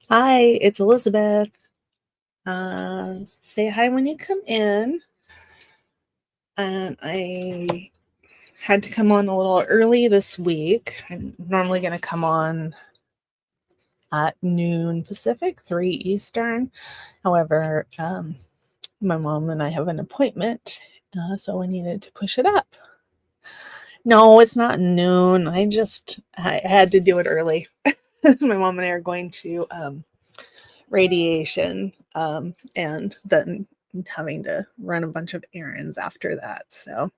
Hi, it's Elizabeth. Say hi when you come in. And I had to come on a little early this week. I'm normally going to come on at noon Pacific, 3 Eastern. However, my mom and I have an appointment, so I needed to push it up. No, it's not noon. I had to do it early. My mom and I are going to radiation, and then having to run a bunch of errands after that. So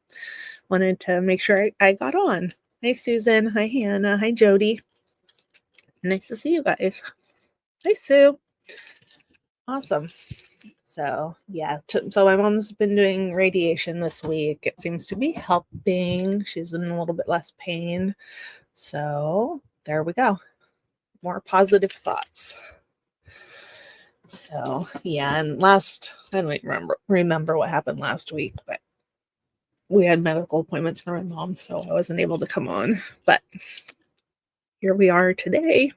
wanted to make sure I got on. Hi, Susan. Hi, Hannah. Hi, Jody. Nice to see you guys. Hi, Sue. Awesome. So yeah, so my mom's been doing radiation this week. It seems to be helping. She's in a little bit less pain. So there we go. More positive thoughts. So yeah, and I don't remember what happened last week, but we had medical appointments for my mom, so I wasn't able to come on. But here we are today.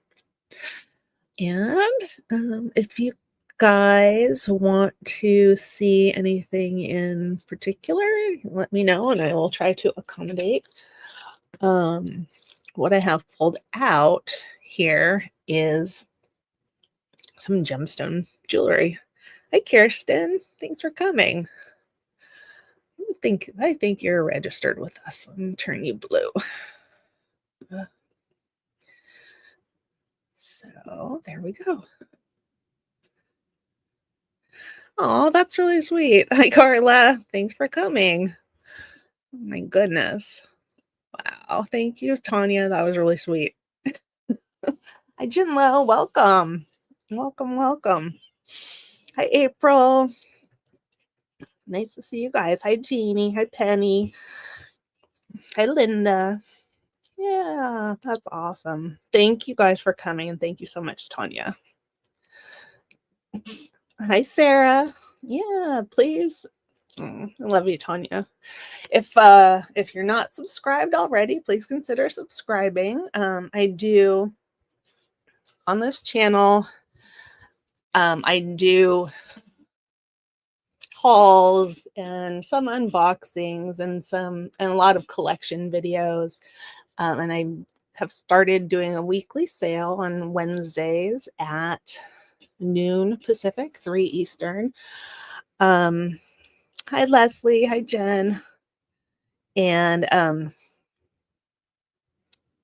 And if you guys want to see anything in particular, let me know and I will try to accommodate. What I have pulled out here is some gemstone jewelry. Hi, Kirsten. Thanks for coming. I think you're registered with us. I'm gonna turn you blue. So there we go. Oh, that's really sweet. Hi, Carla. Thanks for coming. Oh my goodness. Wow. Thank you, Tanya. That was really sweet. Hi, Jinlo. Welcome. Welcome, welcome. Hi, April. Nice to see you guys. Hi, Jeannie. Hi, Penny. Hi, Linda. Yeah, that's awesome. Thank you guys for coming, and thank you so much, Tanya. Hi, Sarah. Yeah, please. I love you, Tanya. If you're not subscribed already, please consider subscribing. I do on this channel. I do hauls and some unboxings and a lot of collection videos. And I have started doing a weekly sale on Wednesdays at noon Pacific, 3 Eastern. Hi, Leslie. Hi, Jen. And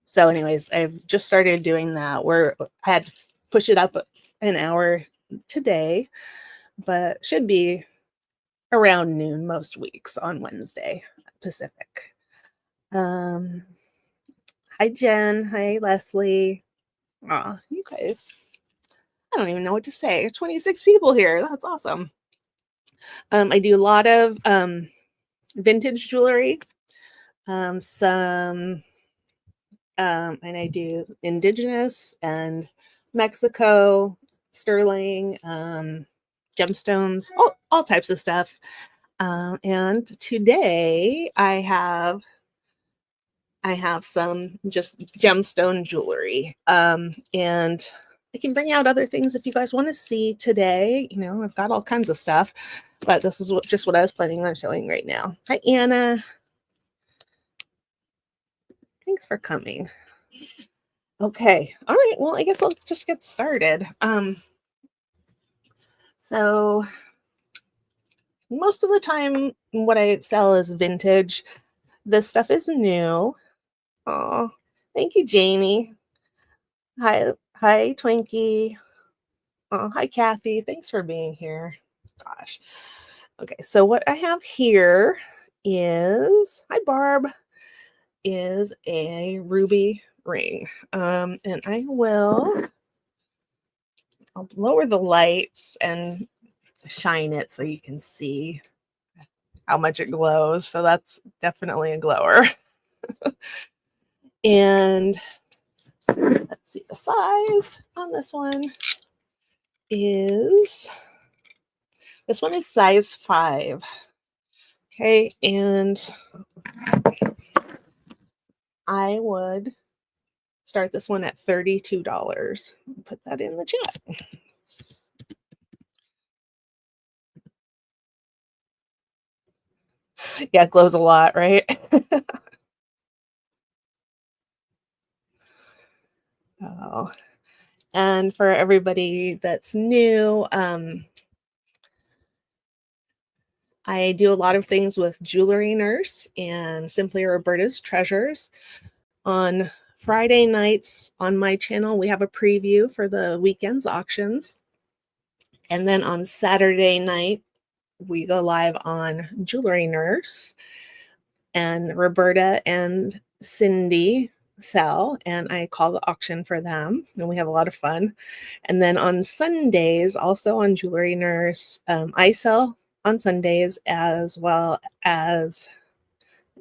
so anyways, I've just started doing that where I had to push it up an hour today, but should be around noon most weeks on Wednesday Pacific. Hi, Jen. Hi, Leslie. Aw, you guys. I don't even know what to say. 26 people here. That's awesome. I do a lot of vintage jewelry, some, and I do indigenous and Mexico, sterling, gemstones, all types of stuff. And today I have some just gemstone jewelry. And I can bring out other things if you guys want to see today. You know, I've got all kinds of stuff, but this is just what I was planning on showing right now. Hi, Anna. Thanks for coming. Okay. All right. Well, I guess I'll just get started. So most of the time what I sell is vintage. This stuff is new. Oh, thank you, Jamie. Hi, Twinkie. Oh, hi, Kathy. Thanks for being here. Gosh. Okay, so what I have here hi, Barb, is a ruby ring. And I'll lower the lights and shine it so you can see how much it glows. So that's definitely a glower. And let's see the size on this one is size 5. Okay, and I would start this one at $32. Put that in the chat. Yeah, it glows a lot, right? Oh. And for everybody that's new, I do a lot of things with Jewelry Nurse and Simply Roberta's Treasures. On Friday nights on my channel, we have a preview for the weekend's auctions. And then on Saturday night, we go live on Jewelry Nurse, and Roberta and Cindy sell, and I call the auction for them, and we have a lot of fun. And then on Sundays, also on Jewelry Nurse, I sell on Sundays, as well as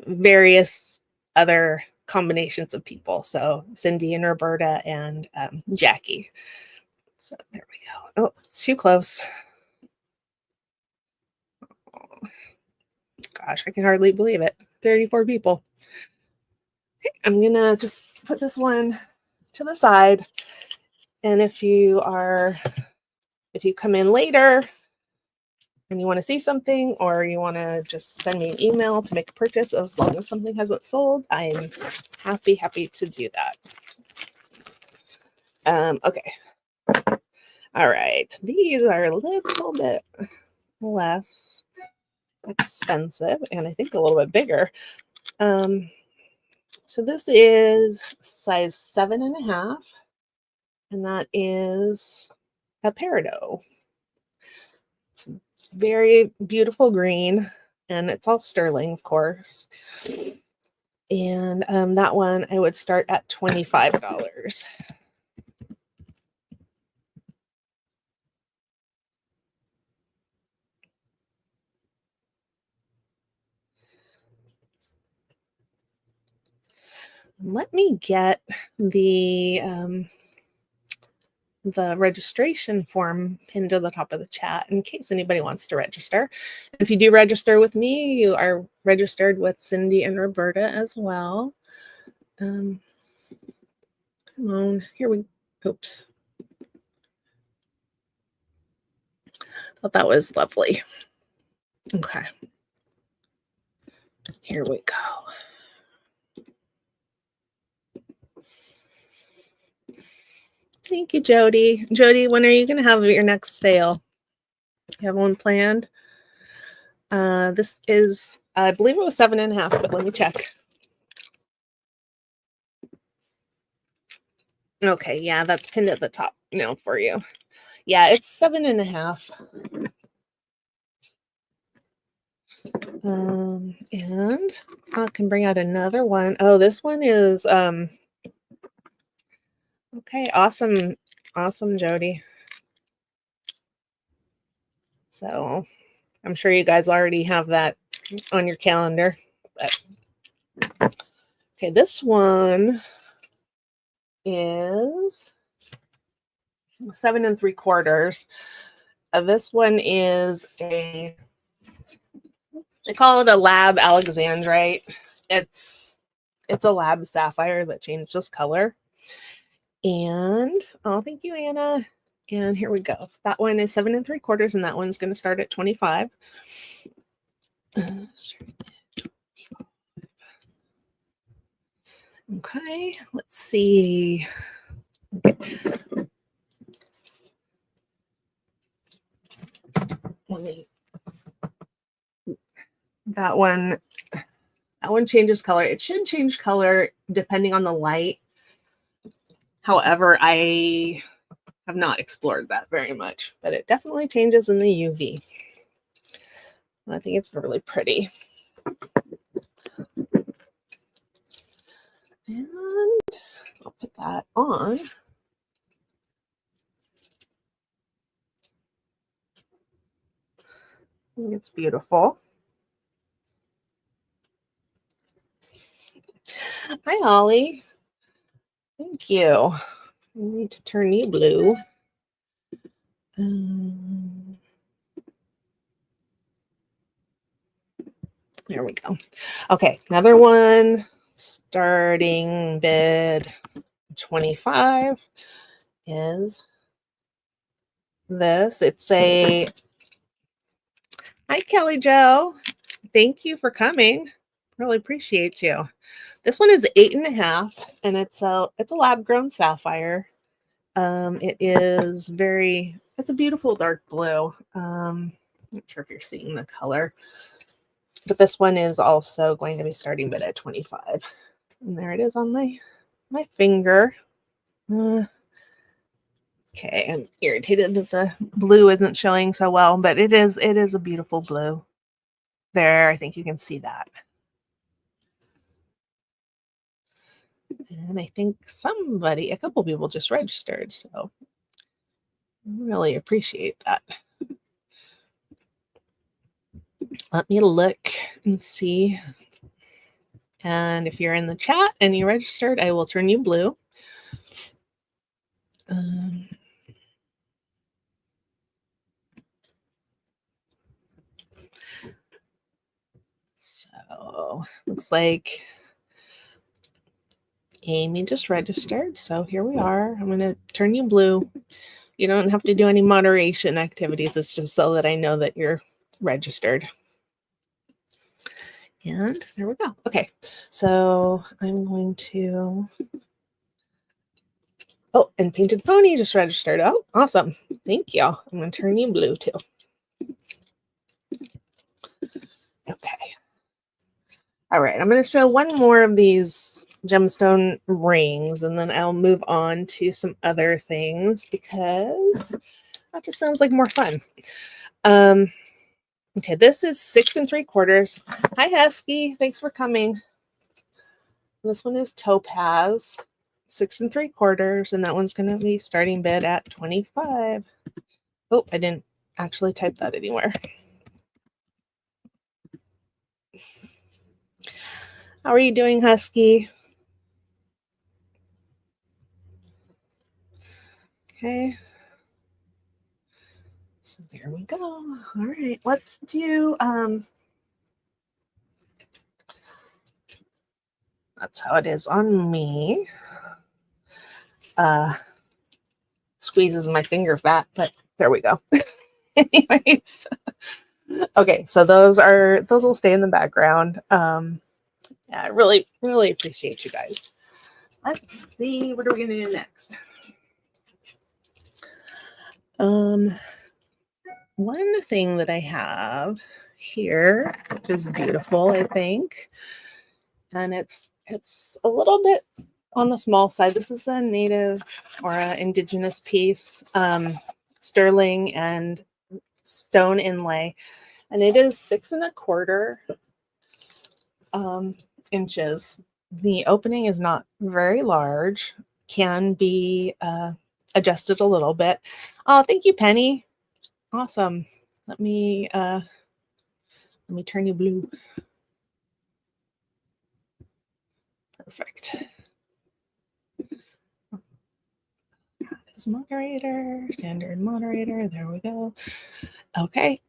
various other combinations of people. So Cindy and Roberta and Jackie. So there we go. Oh, it's too close. Oh, gosh, I can hardly believe it. 34 people. Okay, I'm gonna just put this one to the side. And if you come in later and you want to see something, or you want to just send me an email to make a purchase, as long as something hasn't sold, I'm happy to do that. Okay. All right. These are a little bit less expensive, and I think a little bit bigger. So this is size 7.5, and that is a peridot. It's very beautiful green, and it's all sterling, of course. And that one I would start at $25. Let me get the registration form pinned to the top of the chat in case anybody wants to register. If you do register with me, you are registered with Cindy and Roberta as well. Come on, here we, oops. Thought that was lovely. Okay, here we go. Thank you, Jody. Jody, when are you going to have your next sale? You have one planned? This is, I believe it was 7.5, but let me check. Okay, yeah, that's pinned at the top now for you. Yeah, it's 7.5. And I can bring out another one. Oh, this one is okay, awesome, Jody. So I'm sure you guys already have that on your calendar. But okay, this one is 7 3/4. This one is they call it a lab alexandrite. It's a lab sapphire that changes color. And oh, thank you, Anna. And here we go. That one is 7 3/4, and that one's going to start at 25. Okay, let's see. That one changes color. It should change color depending on the light. However, I have not explored that very much, but it definitely changes in the UV. I think it's really pretty. And I'll put that on. I think it's beautiful. Hi, Holly. Thank you. I need to turn you blue. There we go. Okay, another one. Starting bid 25 is this. It's a, hi Kelly Joe. Thank you for coming. Really appreciate you. This one is 8.5 and it's a lab grown sapphire. It's a beautiful dark blue. I'm not sure if you're seeing the color, but this one is also going to be starting bid at 25. And there it is on my finger. Okay, I'm irritated that the blue isn't showing so well, but it is a beautiful blue. There, I think you can see that. And I think a couple people just registered, so I really appreciate that. Let me look and see. And if you're in the chat and you registered, I will turn you blue. So looks like Amy just registered. So here we are. I'm going to turn you blue. You don't have to do any moderation activities. It's just so that I know that you're registered. And there we go. Okay, so I'm going to, oh, and Painted Pony just registered. Oh, awesome. Thank you. I'm going to turn you blue too. Okay. All right, I'm going to show one more of these gemstone rings, and then I'll move on to some other things because that just sounds like more fun. Okay, this is 6 3/4. Hi, Husky. Thanks for coming. This one is Topaz, 6 3/4, and that one's going to be starting bid at 25. Oh, I didn't actually type that anywhere. How are you doing, Husky? Okay. So there we go. All right, let's do that's how it is on me. Squeezes my finger fat, but there we go. Anyways. Okay, so those will stay in the background. Yeah, I really appreciate you guys. Let's see, what are we gonna do next? One thing that I have here, which is beautiful, I think, and it's a little bit on the small side. This is a native or an indigenous piece, sterling and stone inlay, and it is 6 1/4 inches. The opening is not very large, can be adjusted a little bit. Oh, thank you, Penny. Awesome. Let me turn you blue. Perfect. As moderator, standard moderator. There we go. Okay.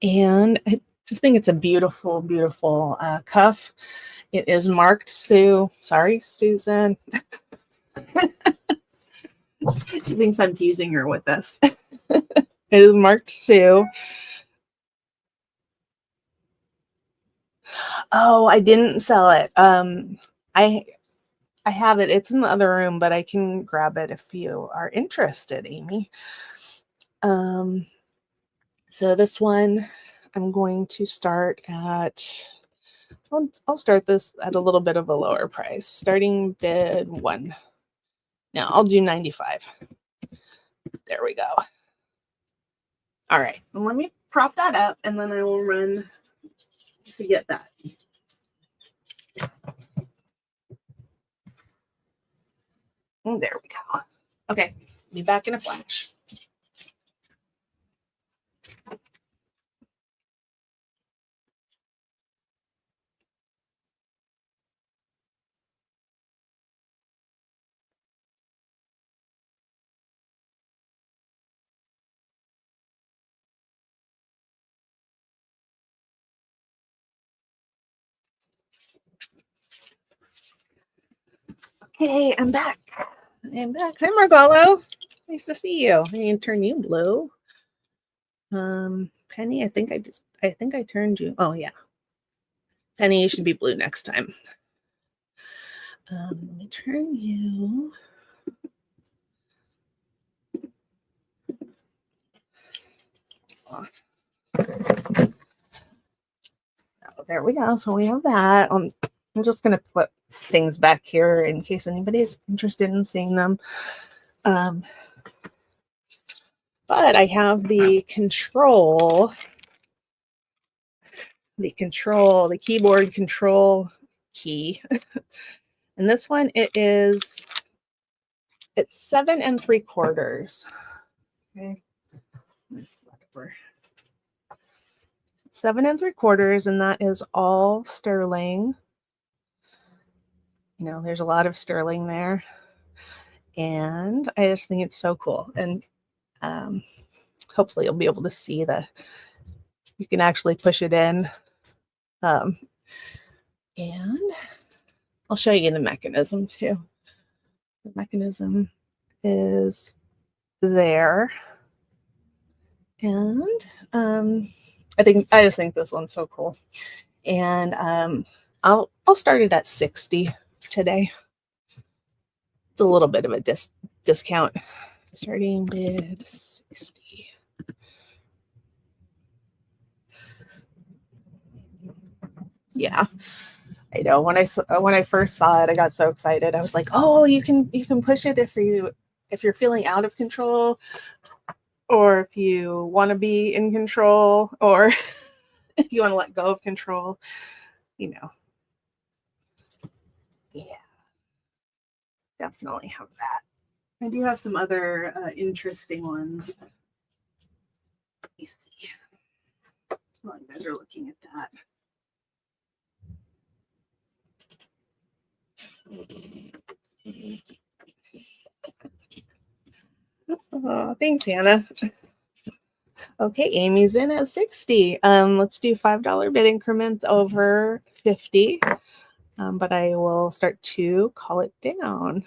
And I just think it's a beautiful, beautiful cuff. It is marked Sue. Sorry, Susan. She thinks I'm teasing her with this. It is marked Sue. Oh, I didn't sell it. I have it. It's in the other room, but I can grab it if you are interested, Amy. So this one, I'm going to start at, I'll start this at a little bit of a lower price. Starting bid 1. Now I'll do 95. There we go. All right, well, let me prop that up and then I will run to get that. And there we go. Okay, be back in a flash. Okay, I'm back. I'm back. Hi, Margalo. Nice to see you. I need to turn you blue. Penny, I think I turned you. Oh yeah. Penny, you should be blue next time. Let me turn you. Off. Oh, there we go. So we have that. I'm just gonna put things back here in case anybody's interested in seeing them. But I have the keyboard control key. And this one, it's 7 3/4. Okay. 7 3/4, and that is all sterling. You know, there's a lot of sterling there. And I just think it's so cool. And hopefully you'll be able to see you can actually push it in. And I'll show you the mechanism too. The mechanism is there. And I just think this one's so cool. And I'll start it at 60 today. It's a little bit of a discount. Starting bid 60. Yeah, I know. When I first saw it, I got so excited. I was like, "Oh, you can push it if you're feeling out of control, or if you want to be in control, or if you want to let go of control." You know. Yeah, definitely have that. I do have some other interesting ones. Let me see. While you guys are looking at that. Oh, thanks, Hannah. Okay, Amy's in at 60. Let's do $5 bid increments over 50. But I will start to call it down.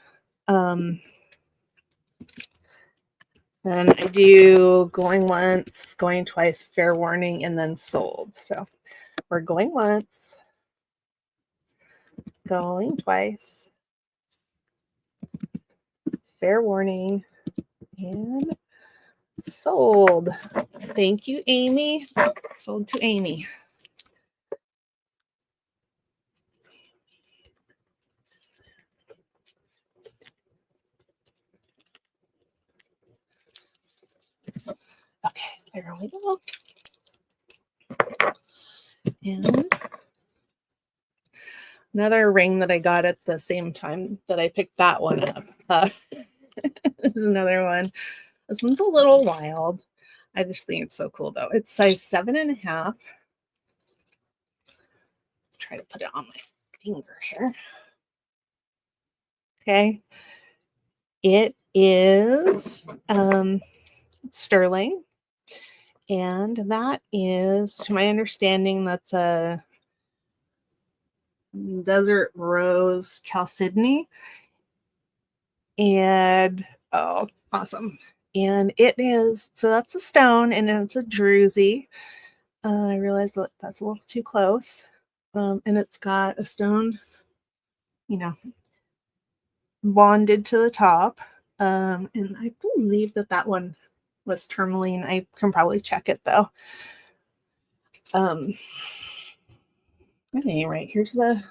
And I do going once, going twice, fair warning, and then sold. So we're going once, going twice, fair warning, and sold. Thank you, Amy. Sold to Amy. Okay, there we go. And another ring that I got at the same time that I picked that one up. This is another one. This one's a little wild. I just think it's so cool though. It's size 7.5. Try to put it on my finger here. Okay. It is sterling. And that is, to my understanding, that's a desert rose chalcedony. And oh, awesome. And it is, so that's a stone, and it's a druzy. I realized that that's a little too close. And it's got a stone, you know, bonded to the top. And I believe that one was tourmaline. I can probably check it though. At any rate, there's the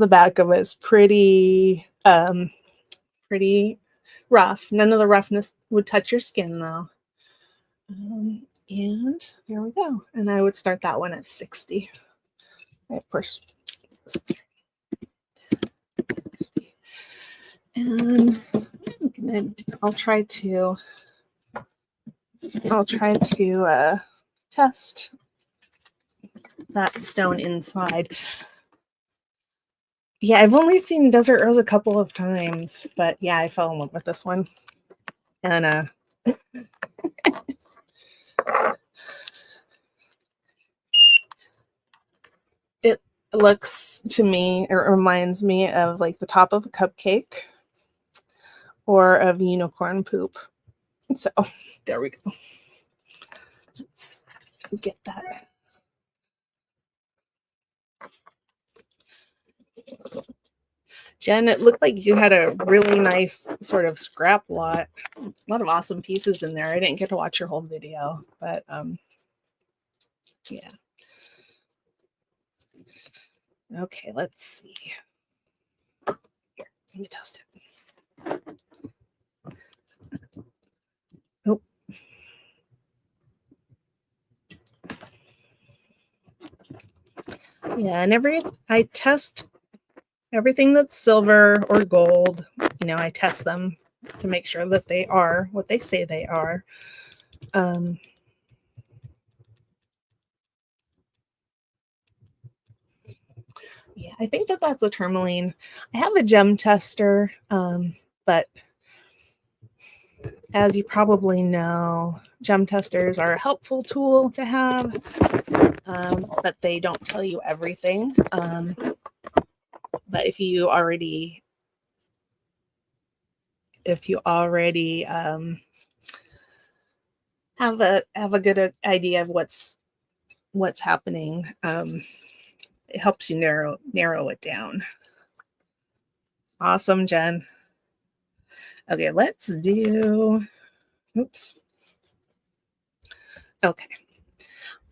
back of it. It's pretty rough. None of the roughness would touch your skin though. And there we go. And I would start that one at 60. Of course. And I'll try to test that stone inside. Yeah, I've only seen Desert Rose a couple of times, but yeah, I fell in love with this one. And looks to me, it reminds me of like the top of a cupcake or of unicorn poop. So there we go. Let's get that. Jen, it looked like you had a really nice sort of scrap lot. A lot of awesome pieces in there. I didn't get to watch your whole video, but yeah. Okay, let's see. Here, let me test it. Oh. Yeah, and I test everything that's silver or gold. You know, I test them to make sure that they are what they say they are. Yeah, I think that that's a tourmaline. I have a gem tester, but as you probably know, gem testers are a helpful tool to have, but they don't tell you everything. But if you already have a good idea of what's happening, it helps you narrow it down. Awesome, Jen. Okay, let's do. Oops. Okay.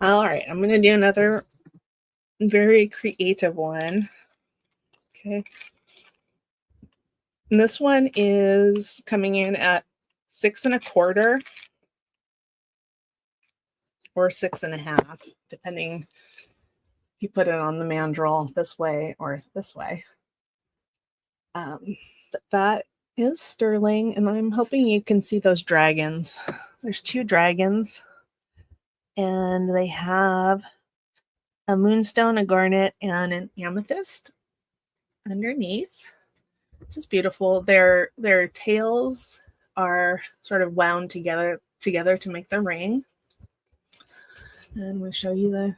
All right, I'm gonna do another very creative one. Okay. And this one is coming in at 6 1/4 or 6 1/2, depending if you put it on the mandrel this way or this way. But that is sterling, and I'm hoping you can see those dragons. There's 2 dragons, and they have a moonstone, a garnet, and an amethyst underneath, which is beautiful. Their tails are sort of wound together to make the ring. And I'm going to show you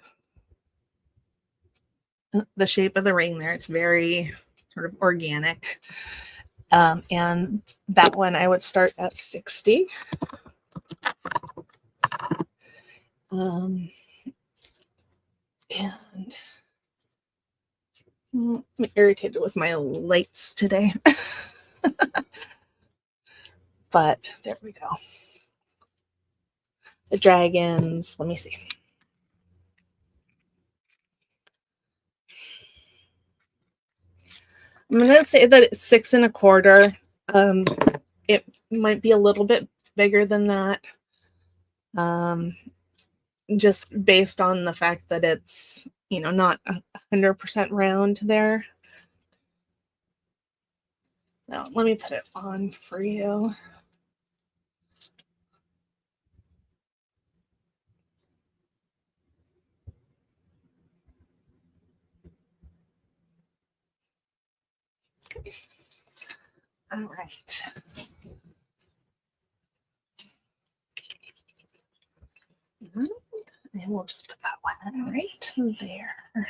the shape of the ring there. It's very sort of organic. And that one I would start at 60. And I'm irritated with my lights today. But there we go. The dragons, let me see. I'm going to say that it's 6 1/4. It might be a little bit bigger than that. Just based on the fact that it's, you know, not 100% round there. Now, let me put it on for you. All right. And we'll just put that one right there.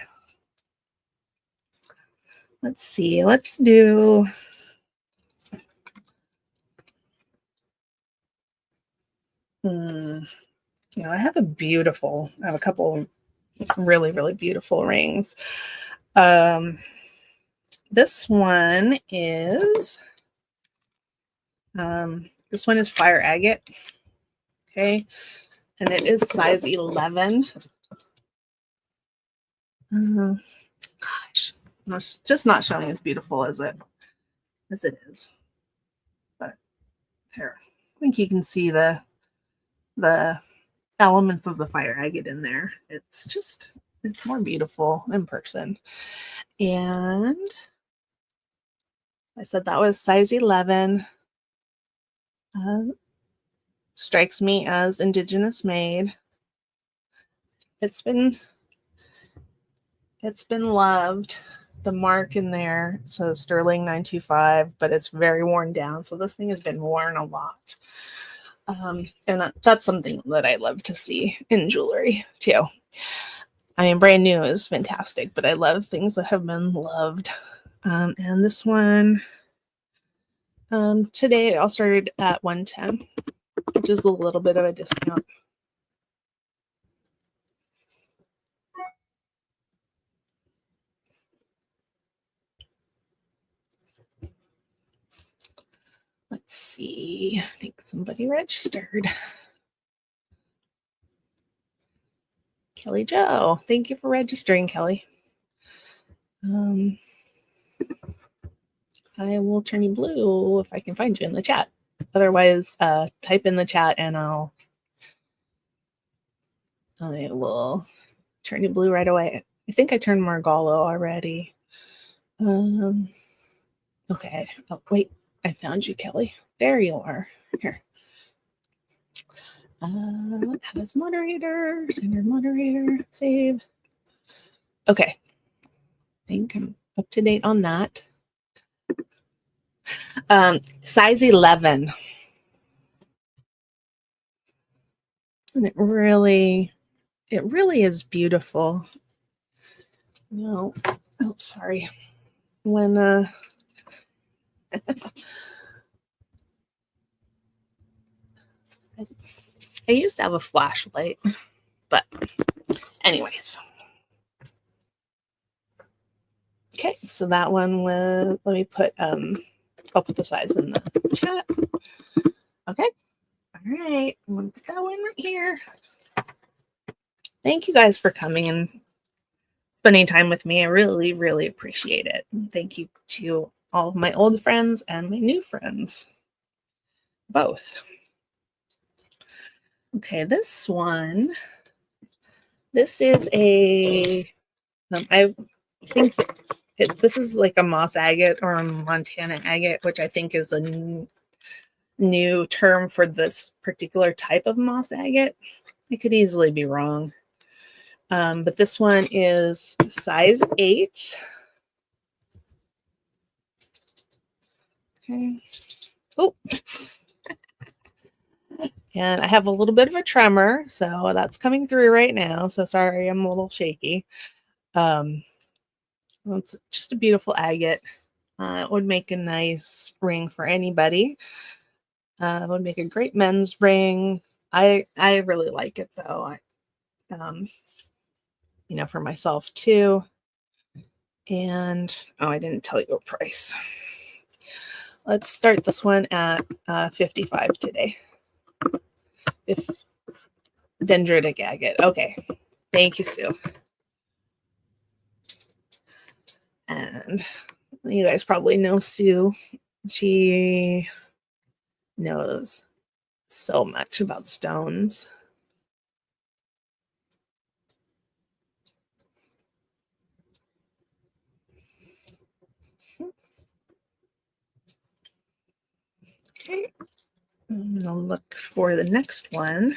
Let's see. Let's do. You know, I have a couple really, really beautiful rings. This one is fire agate. Okay. And it is size 11. Gosh, it's just not showing as beautiful as it is. But there, I think you can see the elements of the fire agate in there. It's more beautiful in person. And I said that was size 11. Strikes me as indigenous made. It's been loved. The mark in there says sterling 925, but it's very worn down. So this thing has been worn a lot. And that's something that I love to see in jewelry too. I mean, brand new is fantastic, but I love things that have been loved. And this one, today I'll start at 110, which is a little bit of a discount. Let's see. I think somebody registered. Kelly Joe. Thank you for registering, Kelly. I will turn you blue if I can find you in the chat. Otherwise, type in the chat and I will turn you blue right away. I think I turned Margalo already. Okay. Oh, wait. I found you, Kelly. There you are. Here. Add as moderator. Standard moderator. Save. Okay. I think I'm up to date on that. Size 11. And it really is beautiful. No. Oh, sorry. When I used to have a flashlight, but anyways. Okay, so that one was, let me put, I'll put the size in the chat. Okay, all right, I'm gonna put that one right here. Thank you guys for coming and spending time with me. I really, really appreciate it. Thank you to all of my old friends and my new friends, both. Okay, this one, this is a, I think this is like a moss agate or a Montana agate, which I think is a new term for this particular type of moss agate. I could easily be wrong. But this one is size 8. Okay. Oh. And I have a little bit of a tremor, so that's coming through right now. So sorry, I'm a little shaky. It's just a beautiful agate. It would make a nice ring for anybody. It would make a great men's ring. I really like it though. For myself too. And I didn't tell you a price. Let's start this one at $55 today. Dendritic agate. Okay. Thank you, Sue. And you guys probably know Sue. She knows so much about stones. Okay. I'm gonna look for the next one.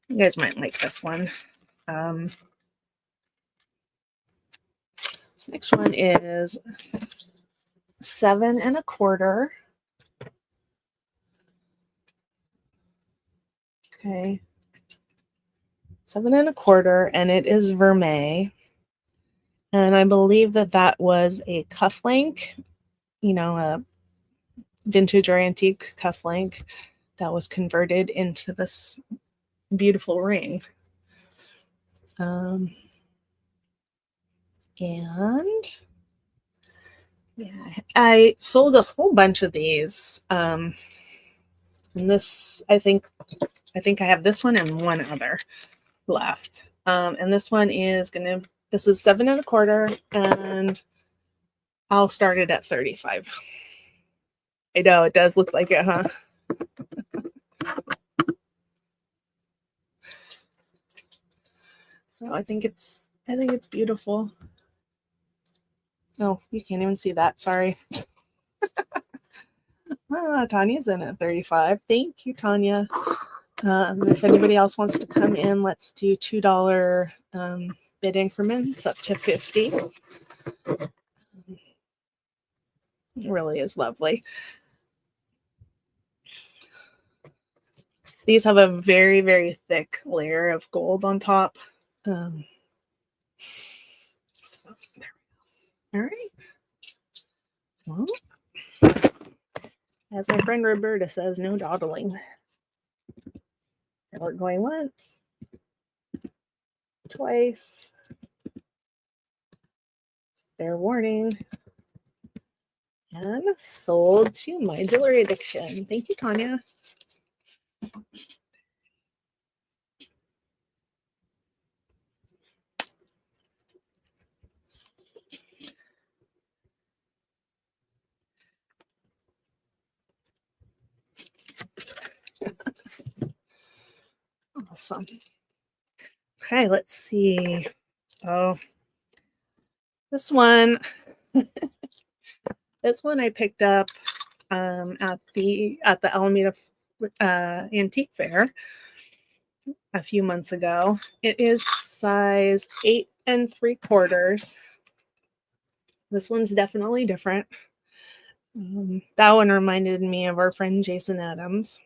You guys might like this one. This next one is 7 1/4. Okay. 7 1/4, and it is vermeil. And I believe that was a cufflink, a vintage or antique cufflink that was converted into this beautiful ring. And yeah, I sold a whole bunch of these. And this, I think I have this one and one other left. And this one is this is 7 1/4, and I'll start it at 35. I know it does look like it, huh? So I think it's beautiful. Oh, you can't even see that. Sorry. Tanya's in at 35. Thank you, Tanya. If anybody else wants to come in, let's do $2 bid increments up to 50. It really is lovely. These have a very, very thick layer of gold on top. So there we go. All right. Well, as my friend Roberta says, no dawdling. We're going once, twice. Fair warning. And sold to my jewelry addiction. Thank you, Tanya. Awesome. Okay, let's see. Oh, this one. This one I picked up at the Alameda Antique Fair a few months ago. It is size 8 3/4. This one's definitely different. That one reminded me of our friend Jason Adams.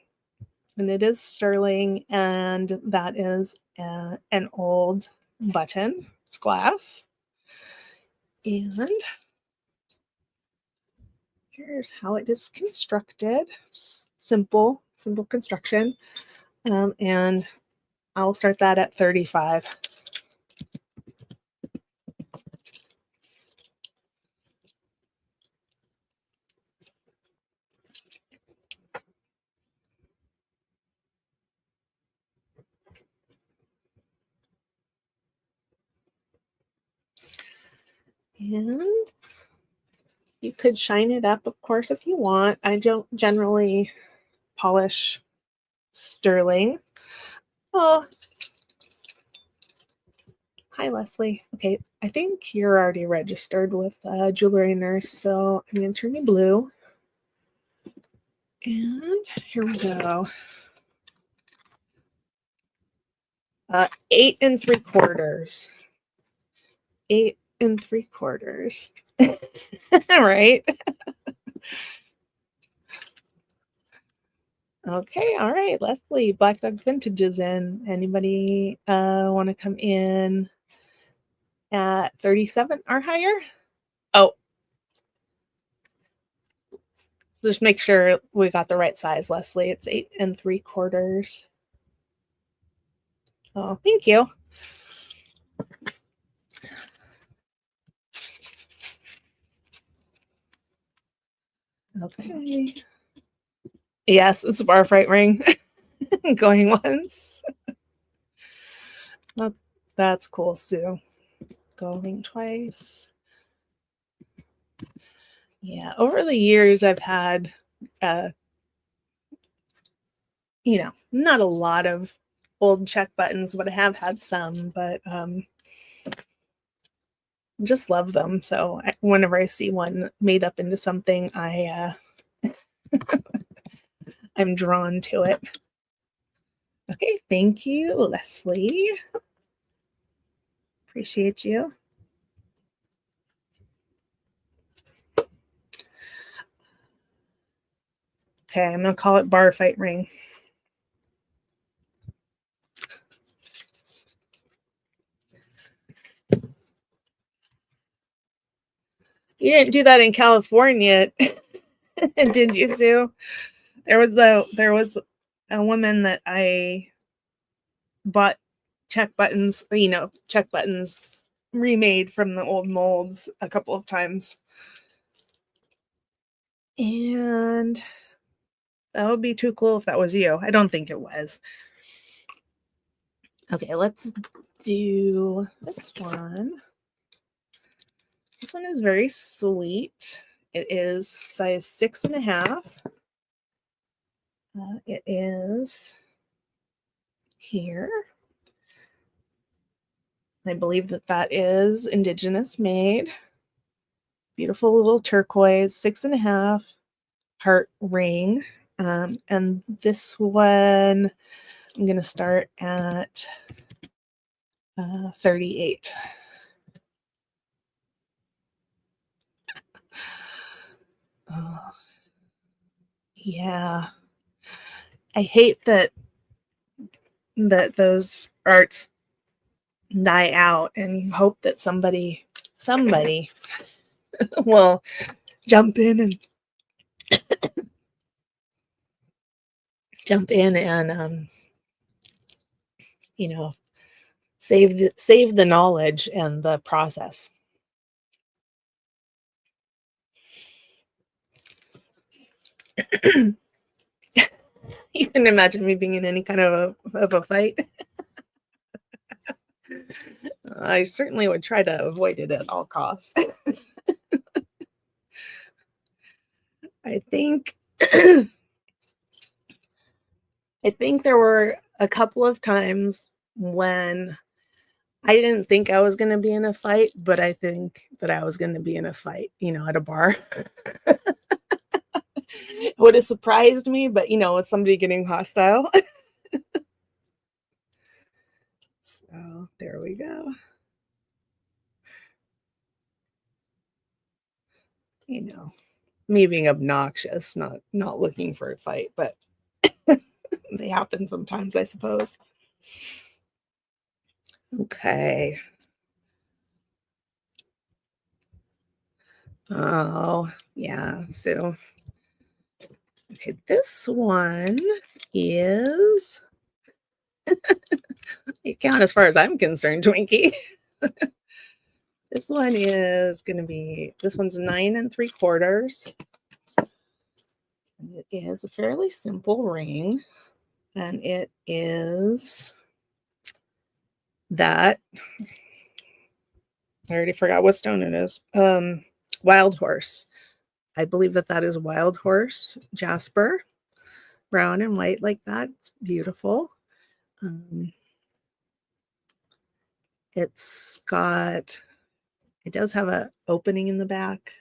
And it is sterling, and that is an old button. It's glass. And here's how it is constructed. Just simple construction. And I'll start that at 35. And you could shine it up, of course, if you want. I don't generally polish sterling. Oh, hi, Leslie. Okay, I think you're already registered with Jewelry Nurse, so I'm going to turn you blue. And here we go. 8 3/4. 8 3/4. All right. Okay, all right, Leslie, Black Dog Vintage is in. Anybody want to come in at 37 or higher? Oh, just make sure we got the right size, Leslie. It's 8 3/4. Oh, thank you. Okay. Yes, it's a bar fight ring. Going once. That's cool, Sue. Going twice. Yeah, over the years, I've had, not a lot of old check buttons, but I have had some, but just love them. So whenever I see one made up into something, I'm drawn to it. Okay, thank you, Leslie. Appreciate you. Okay, I'm gonna call it bar fight ring. You didn't do that in California, did you, Sue? There was a woman that I bought check buttons remade from the old molds a couple of times. And that would be too cool if that was you. I don't think it was. Okay, let's do this one. This one is very sweet. It is size 6.5. It is here. I believe that is indigenous made. Beautiful little turquoise, 6.5 heart ring. And this one, I'm going to start at 38. Oh, yeah. I hate that that those arts die out, and you hope that somebody will jump in and you know, save the knowledge and the process. You can imagine me being in any kind of a fight. I certainly would try to avoid it at all costs. I think I think there were a couple of times when I didn't think I was going to be in a fight, but I think that I was going to be in a fight, at a bar. It would have surprised me, but with somebody getting hostile. So there we go. Me being obnoxious, not looking for a fight, but they happen sometimes, I suppose. Okay. Oh, yeah. So, okay, this one is it count as far as I'm concerned, Twinkie. This one is going to be, this one's 9 3/4. And it is a fairly simple ring. And it is that, I already forgot what stone it is. Wild horse. I believe that is wild horse jasper, brown and white like that. It's beautiful. It does have an opening in the back.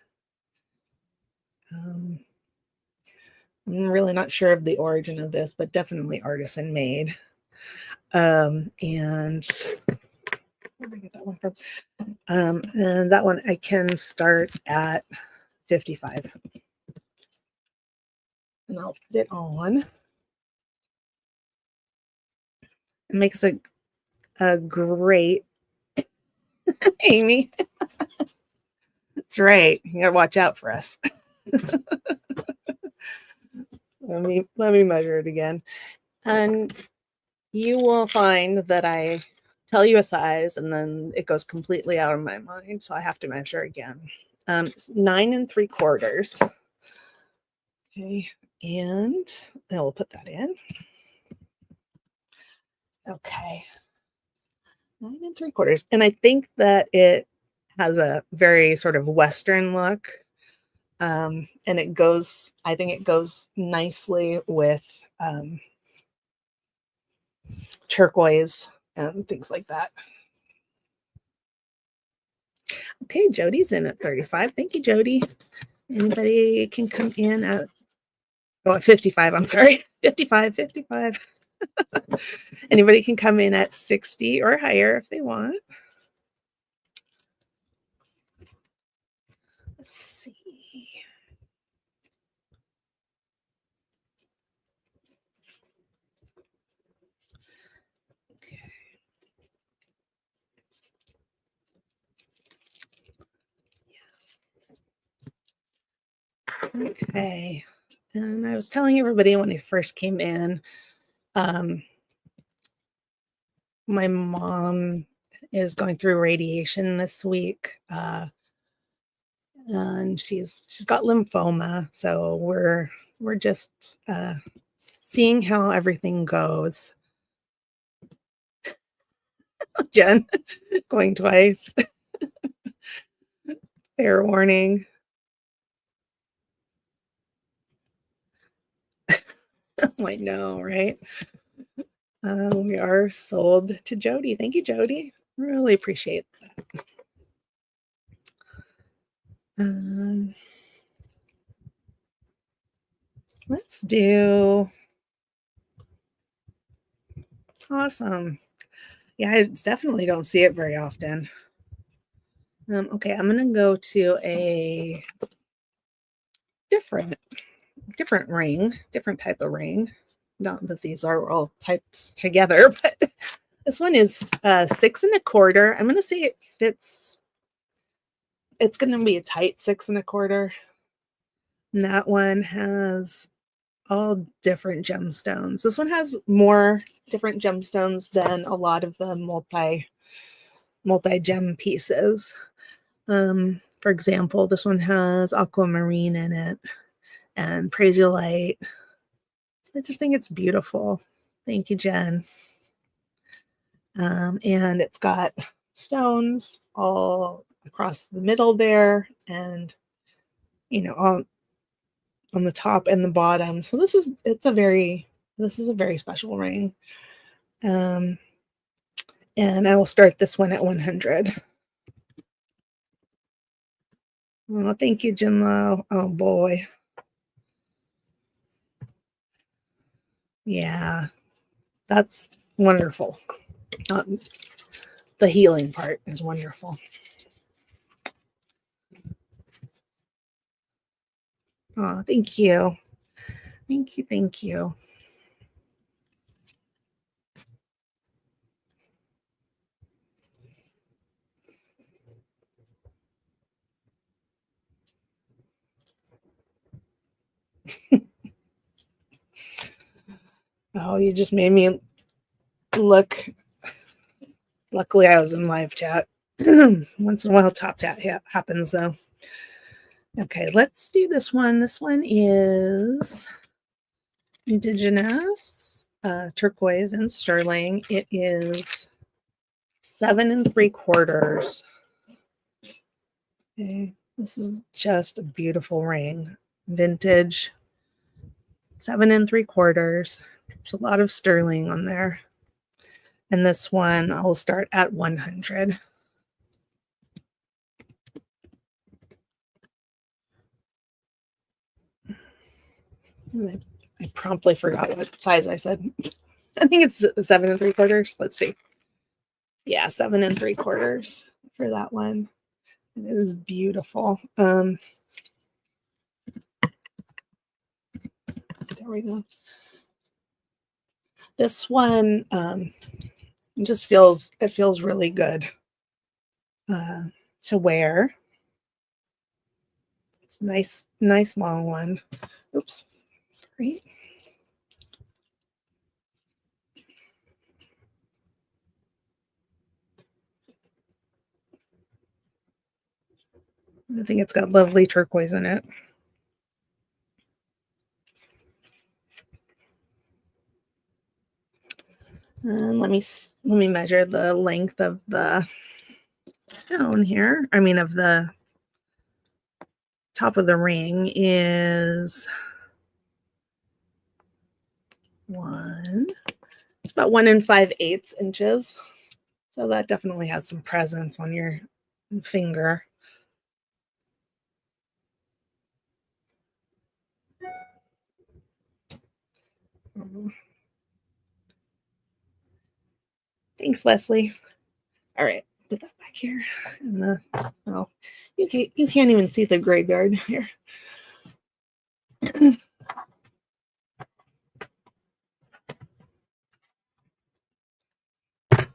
I'm really not sure of the origin of this, but definitely artisan made. And where did I get that one from? And that one I can start at $55. And I'll put it on. It makes a great Amy. That's right. You gotta watch out for us. Let me measure it again. And you will find that I tell you a size and then it goes completely out of my mind. So I have to measure again. It's 9 3/4. Okay. And then we'll put that in. Okay. 9 3/4. And I think that it has a very sort of Western look. And I think it goes nicely with turquoise and things like that. Okay, Jody's in at 35. Thank you, Jody. Anybody can come in at 55. I'm sorry. 55. Anybody can come in at 60 or higher if they want. Let's see. Okay. And I was telling everybody when I first came in, my mom is going through radiation this week. And she's got lymphoma. So we're just seeing how everything goes. Jen, going twice. Fair warning. I know, right? We are sold to Jody. Thank you, Jody. Really appreciate that. Let's do awesome. Yeah, I definitely don't see it very often. Okay, I'm gonna go to a different ring, different type of ring. Not that these are all typed together, but this one is 6 1/4. I'm going to say it fits. It's going to be a tight 6 1/4. And that one has all different gemstones. This one has more different gemstones than a lot of the multi-gem pieces. For example, this one has aquamarine in it and prasiolite. I just think it's beautiful. Thank you, Jen. And it's got stones all across the middle there, and all on the top and the bottom. So this is a very special ring. And I will start this one at 100. Oh, thank you, Jinlo. Oh boy. Yeah, that's wonderful. The healing part is wonderful. Oh, thank you. Thank you. Thank you. Oh, you just made me look. Luckily, I was in live chat. Once in a while, top chat happens, though. Okay, let's do this one. This one is indigenous, turquoise and sterling. It is 7 3/4. Okay, this is just a beautiful ring. Vintage, 7 3/4. There's a lot of sterling on there. And this one, I'll start at 100. I promptly forgot what size I said. I think it's 7 3/4. Let's see. Yeah, 7 3/4 for that one. It is beautiful. There we go. This one just feels really good to wear. It's nice long one. Oops, sorry. I think it's got lovely turquoise in it. And let me measure the length of the stone here. I mean, of the top of the ring is it's about 1 5/8 inches. So that definitely has some presence on your finger. Thanks, Leslie. All right, put that back here. And you can't even see the graveyard here.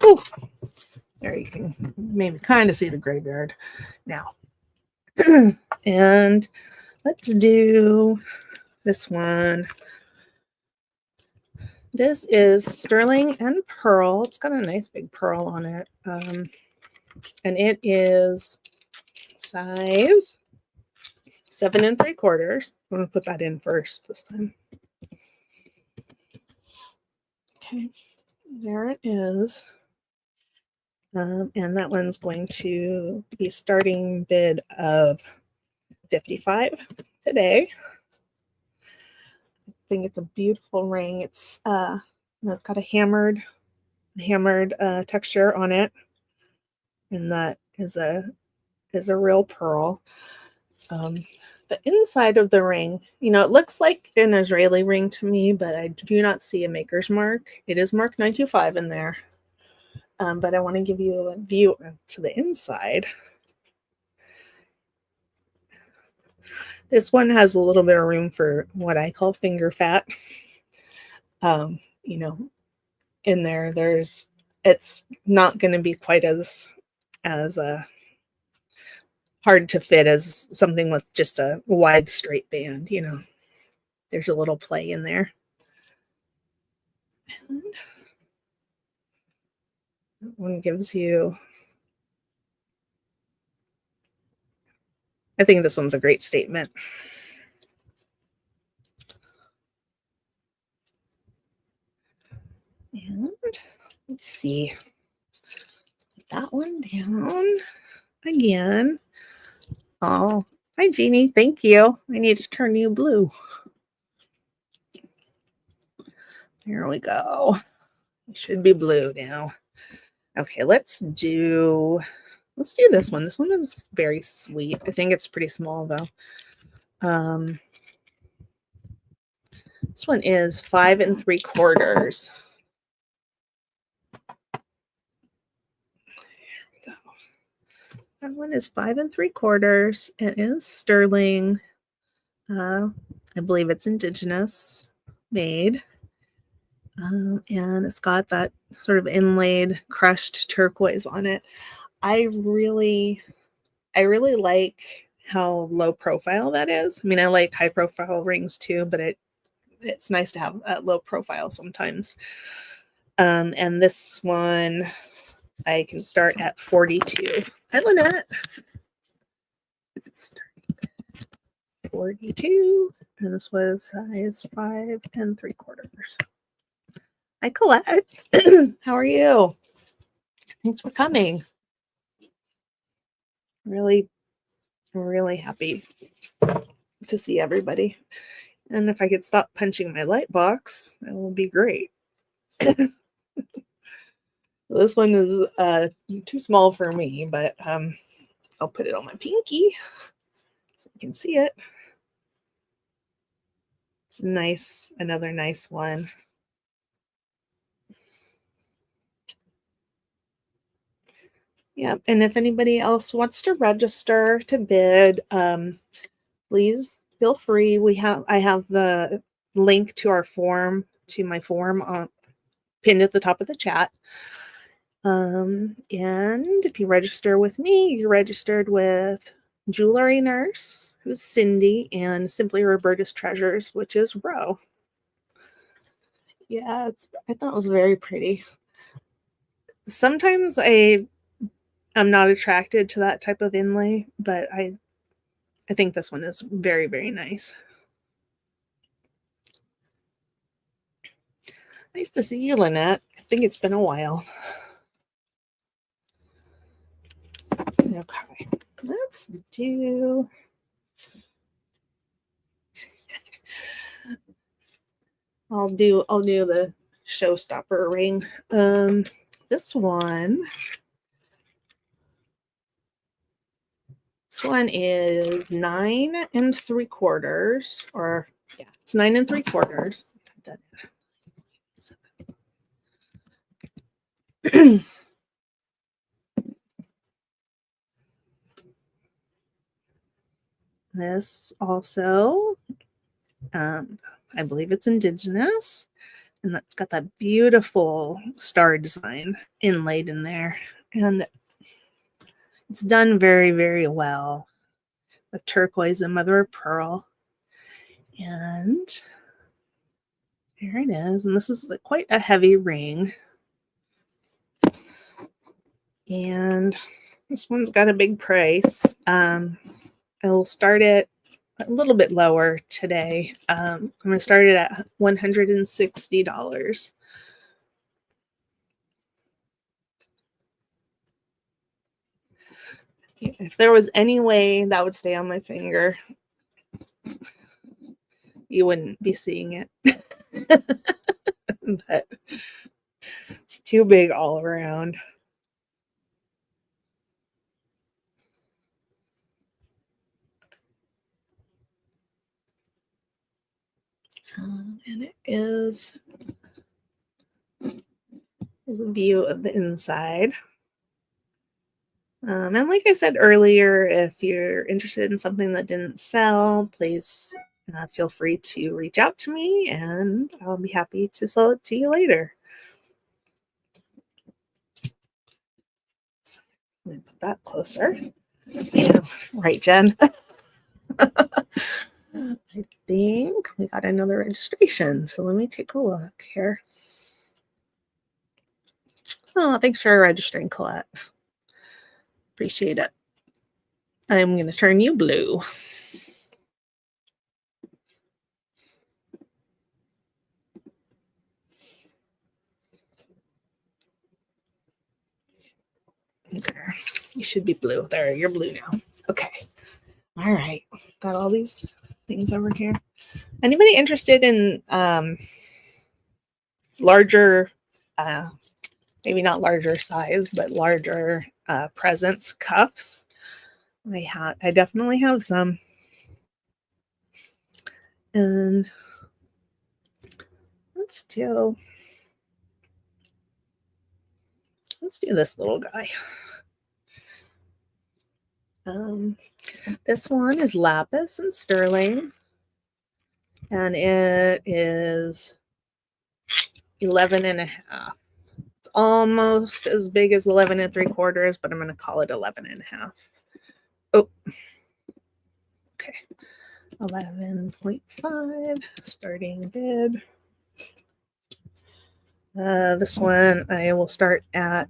Ooh, there you can maybe kind of see the graveyard now. And let's do this one. This is sterling and pearl. It's got a nice big pearl on it. And it is size 7 3/4. I'm going to put that in first this time. Okay, there it is. And that one's going to be starting bid of 55 today. I think it's a beautiful ring. It's it's got a hammered texture on it, and that is a real pearl. The inside of the ring, it looks like an Israeli ring to me, but I do not see a maker's mark. It is marked 925 in there. But I want to give you a view to the inside. This one has a little bit of room for what I call finger fat. You know, in there, it's not going to be quite as hard to fit as something with just a wide straight band. You know, there's a little play in there. And that one gives you, I think this one's a great statement. And let's see, put that one down again. Oh, hi, Jeannie. Thank you. I need to turn you blue. Here we go. It should be blue now. Okay, let's do this one. This one is very sweet. I think it's pretty small though. This one is 5 3/4. There we go. That one is 5 3/4. It is sterling. I believe it's indigenous made. And it's got that sort of inlaid crushed turquoise on it. I really like how low profile that is. I mean, I like high profile rings too, but it's nice to have a low profile sometimes. And this one, I can start at 42. Hi, Lynette. 42, and this was size 5 3/4. Hi, Colette. How are you? Thanks for coming. Really happy to see everybody. And if I could stop punching my light box, that would be great. This one is too small for me, but I'll put it on my pinky so you can see it. It's nice, another nice one. Yeah, and if anybody else wants to register to bid, please feel free. I have the link to our form, to my form pinned at the top of the chat. And if you register with me, you're registered with Jewelry Nurse, who's Cindy, and Simply Roberta Treasures, which is Ro. Yeah, I thought it was very pretty. Sometimes I'm not attracted to that type of inlay, but I think this one is very, very nice. Nice to see you, Lynette. I think it's been a while. Okay, let's do... I'll do the showstopper ring. This one is 9 3/4, or yeah, it's 9 3/4. This also, I believe it's indigenous, and that's got that beautiful star design inlaid in there, and it's done very, very well with turquoise and mother of pearl. And here it is, and this is quite a heavy ring. And this one's got a big price. I will start it a little bit lower today. I'm going to start it at $160. If there was any way that would stay on my finger, you wouldn't be seeing it. But it's too big all around. And it is a view of the inside. And like I said earlier, if you're interested in something that didn't sell, please feel free to reach out to me and I'll be happy to sell it to you later. So let me put that closer. Yeah, right, Jen? I think we got another registration. So let me take a look here. Oh, thanks for registering, Colette. Appreciate it. I'm going to turn you blue. There. You should be blue. There, you're blue now. Okay. All right. Got all these things over here. Anybody interested in larger, maybe not larger size, but larger presents cuffs? I definitely have some. And let's do this little guy. This one is lapis and sterling, and it is 11 and a half. It's almost as big as 11 and 3/4, but I'm going to call it 11 and a half. Oh, okay. 11.5 starting bid. This one I will start at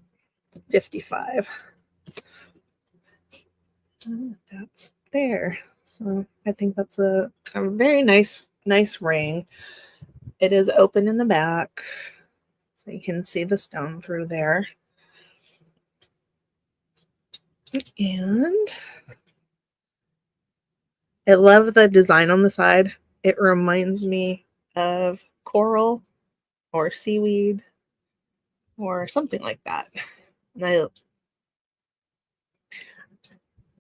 55. That's there. So I think that's a very nice ring. It is open in the back, so you can see the stone through there. And I love the design on the side. It reminds me of coral or seaweed or something like that. And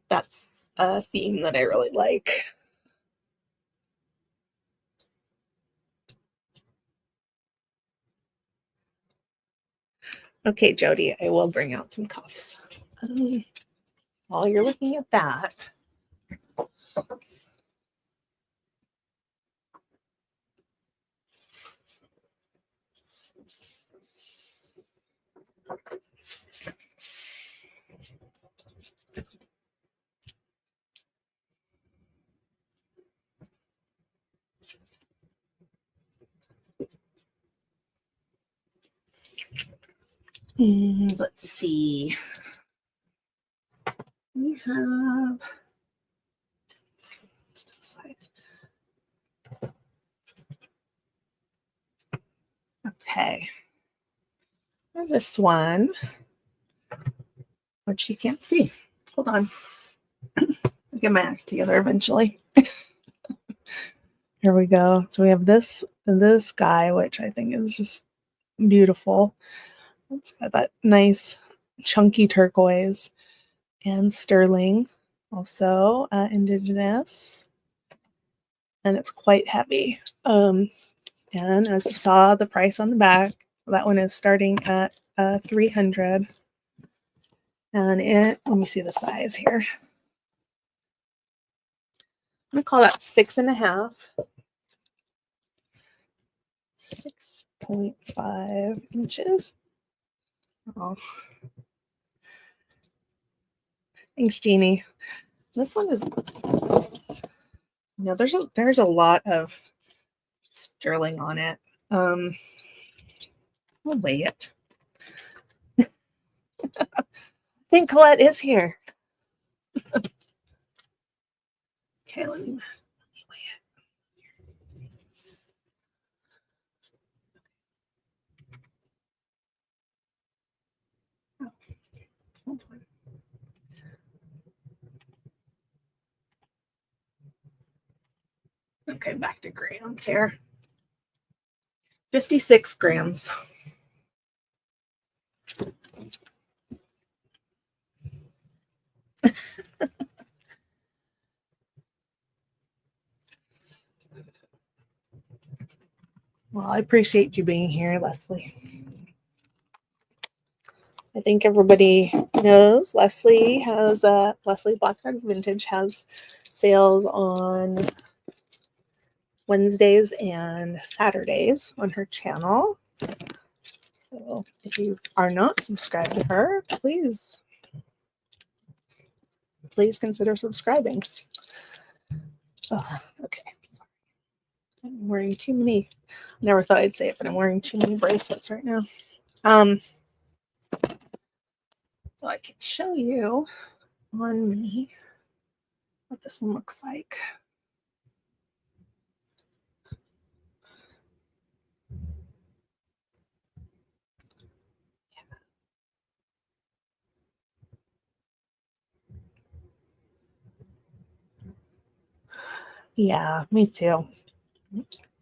that's a theme that I really like. Okay, Jody, I will bring out some cuffs. While you're looking at that, let's see. We have okay. This one, which you can't see. Hold on. I'll get my act together eventually. Here we go. So we have this guy, which I think is just beautiful. It's got that nice chunky turquoise and sterling, also indigenous, and it's quite heavy. And as you saw, the price on the back, that one is starting at $300. And let me see the size here. I'm gonna call that 6.5. 6.5 inches. Oh, thanks, Jeannie. This one is, there's a lot of sterling on it. We'll weigh it. I think Colette is here. Okay, let me weigh it. Oh, hold on. Okay, back to grams here. 56 grams. Well, I appreciate you being here, Leslie. I think everybody knows Leslie Black Dog Vintage has sales on Wednesdays and Saturdays on her channel. So if you are not subscribed to her, please consider subscribing. Okay. Sorry. I'm wearing too many. I never thought I'd say it, but I'm wearing too many bracelets right now. So I can show you on me what this one looks like. Yeah, me too.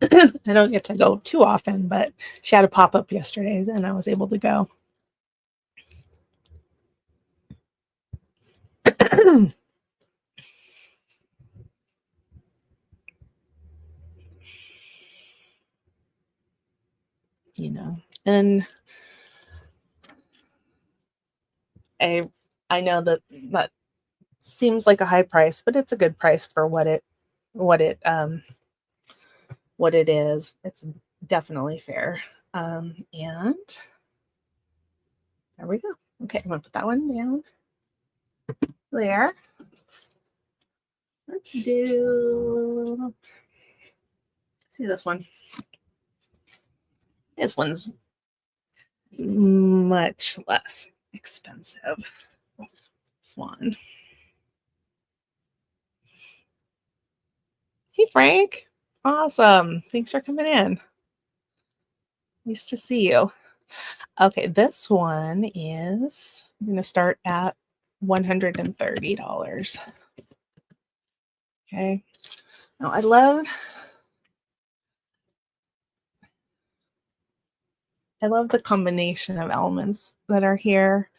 I don't get to go too often, but she had a pop-up yesterday and I was able to go. You know, and I know that seems like a high price, but it's a good price for what it is. It's definitely fair. And there we go. Okay, I'm gonna put that one down there. Let's see this one. This one's much less expensive. This one. Hey, Frank. Awesome. Thanks for coming in. Nice to see you. Okay, this one is I'm going to start at $130. Okay. Now I love the combination of elements that are here.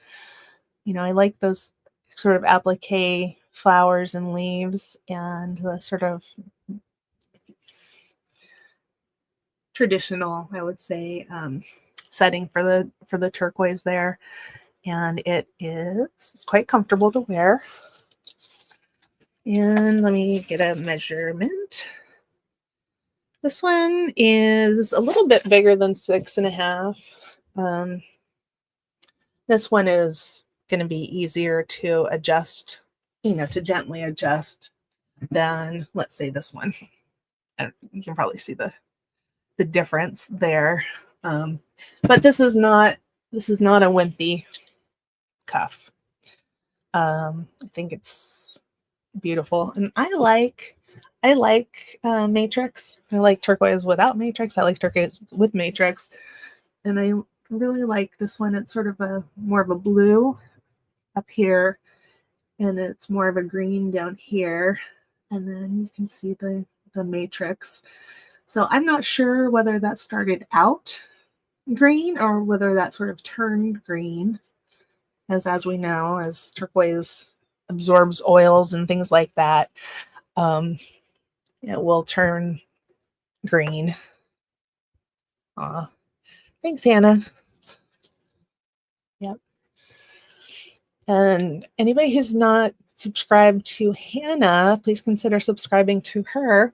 You know, I like those sort of applique flowers and leaves and the sort of traditional, I would say, setting for the turquoise there. And it's quite comfortable to wear. And let me get a measurement. This one is a little bit bigger than 6.5. This one is going to be easier to adjust, to gently adjust than, let's say, this one. You can probably see the difference there. But this is not a wimpy cuff. I think it's beautiful, and I like matrix. I like turquoise without matrix. I like turquoise with matrix, and I really like this one. It's sort of more of a blue up here, and it's more of a green down here, and then you can see the matrix. So I'm not sure whether that started out green or whether that sort of turned green, as we know, as turquoise absorbs oils and things like that. It will turn green. Aw. Thanks, Hannah. Yep. And anybody who's not subscribed to Hannah, please consider subscribing to her.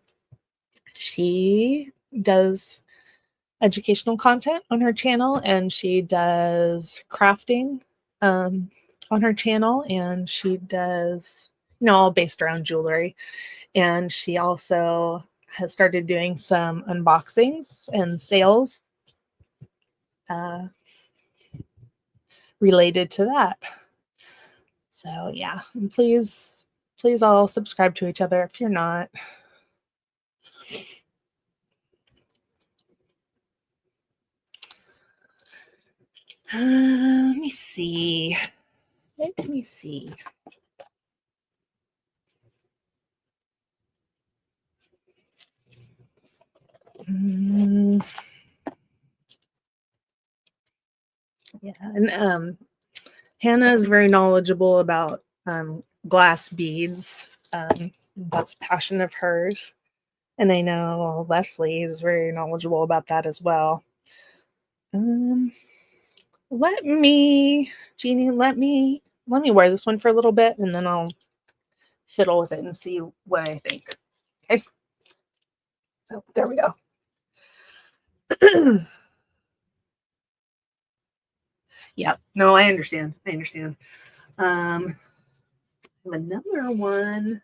She does educational content on her channel, and she does crafting on her channel, and she does, all based around jewelry. And she also has started doing some unboxings and sales related to that. So yeah, and please all subscribe to each other if you're not. Let me see. Yeah, and Hannah is very knowledgeable about glass beads. That's a passion of hers, and I know Leslie is very knowledgeable about that as well. Jeannie, let me wear this one for a little bit, and then I'll fiddle with it and see what I think. Okay. So there we go. Yeah, no, I understand. I understand. I have another one.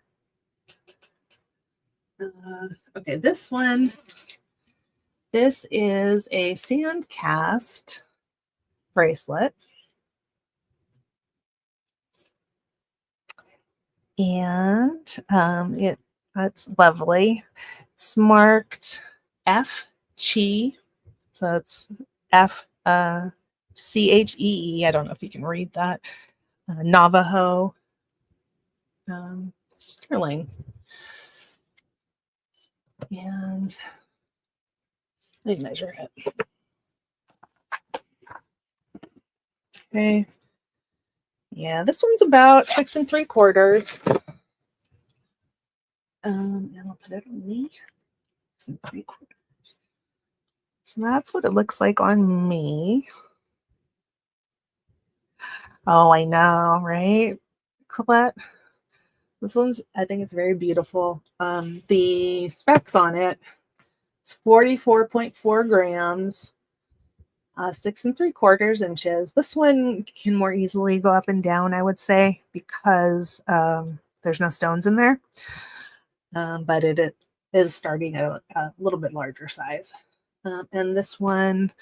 Okay, this one. This is a sand cast bracelet. And it's lovely. It's marked F Chi. So it's F Chee. I don't know if you can read that. Navajo sterling. And let me measure it. Okay. Yeah, this one's about 6 3/4. And I'll put it on me. 6 3/4. So that's what it looks like on me. Oh, I know, right? Colette. This one's, I think it's very beautiful. The specs on it, it's 44.4 grams, 6 3/4 inches. This one can more easily go up and down, I would say, because there's no stones in there. But it is starting at a little bit larger size. And this one,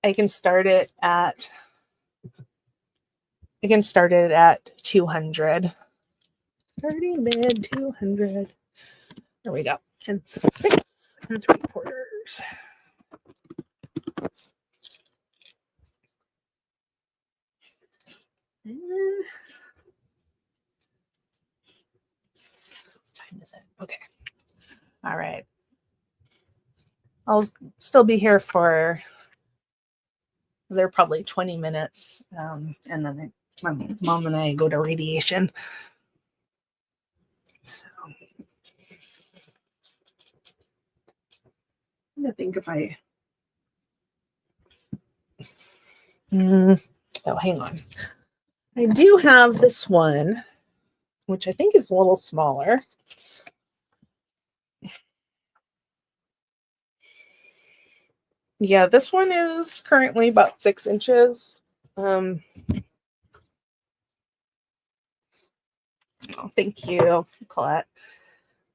I can start it at 200. 30 mid 200. There we go. And 6 3/4. And what time is it? Okay. All right. I'll still be here for they're probably 20 minutes. And then my mom and I go to radiation. So I'm gonna think if I oh, hang on. I do have this one, which I think is a little smaller. Yeah, this one is currently about 6 inches. Oh, thank you, Colette.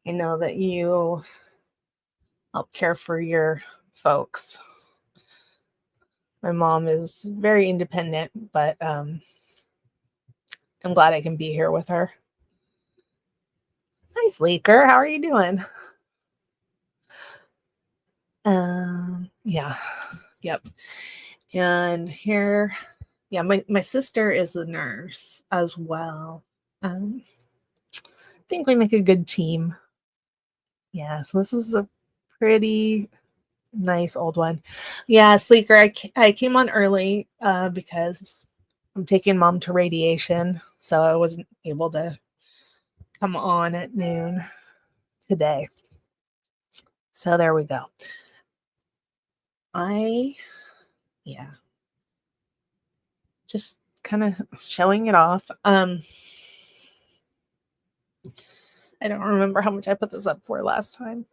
I know that you help care for your folks. My mom is very independent, but I'm glad I can be here with her. Hi, Sleeker. How are you doing? Yeah. Yep. And here, yeah, my sister is a nurse as well. I think we make a good team. Yeah, so this is a pretty nice old one. Yeah, Sleeker, I came on early because I'm taking mom to radiation, so I wasn't able to come on at noon today. So there we go. Yeah, just kind of showing it off. I don't remember how much I put this up for last time.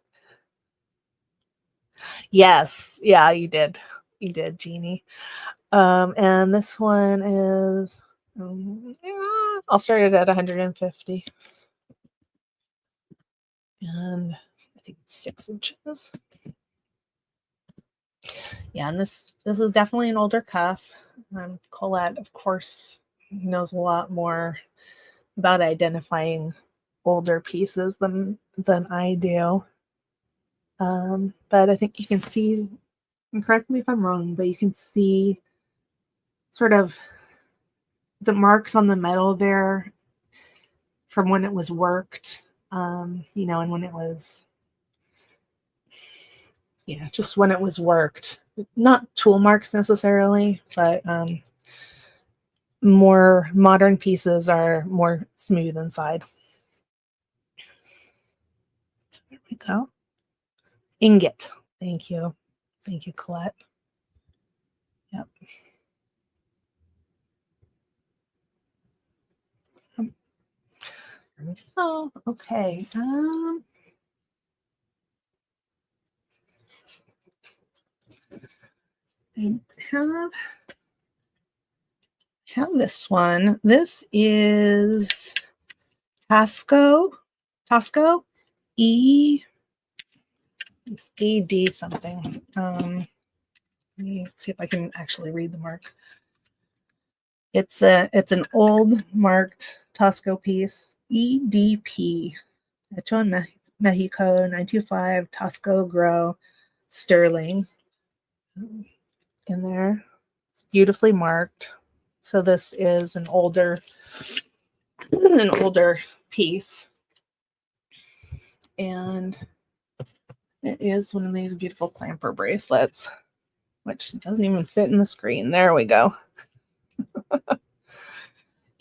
Yes, yeah, you did. You did, Jeannie. And this one is, I'll start it at 150. And I think it's 6 inches. Yeah, and this is definitely an older cuff. Colette, of course, knows a lot more about identifying older pieces than I do. But I think you can see, and correct me if I'm wrong, but you can see sort of the marks on the metal there from when it was worked, and when it was, just when it was worked. Not tool marks necessarily, but more modern pieces are more smooth inside. So there we go. Ingot. Thank you. Thank you, Colette. Yep. Oh, okay. I have this one. This is Tasco E. It's AD something. Let me see if I can actually read the mark. It's an old marked Tasco piece. EDP. Hecho en Mexico 925 Tasco Grow Sterling. In there. It's beautifully marked. So this is an older piece. And it is one of these beautiful clamper bracelets, which doesn't even fit in the screen. There we go.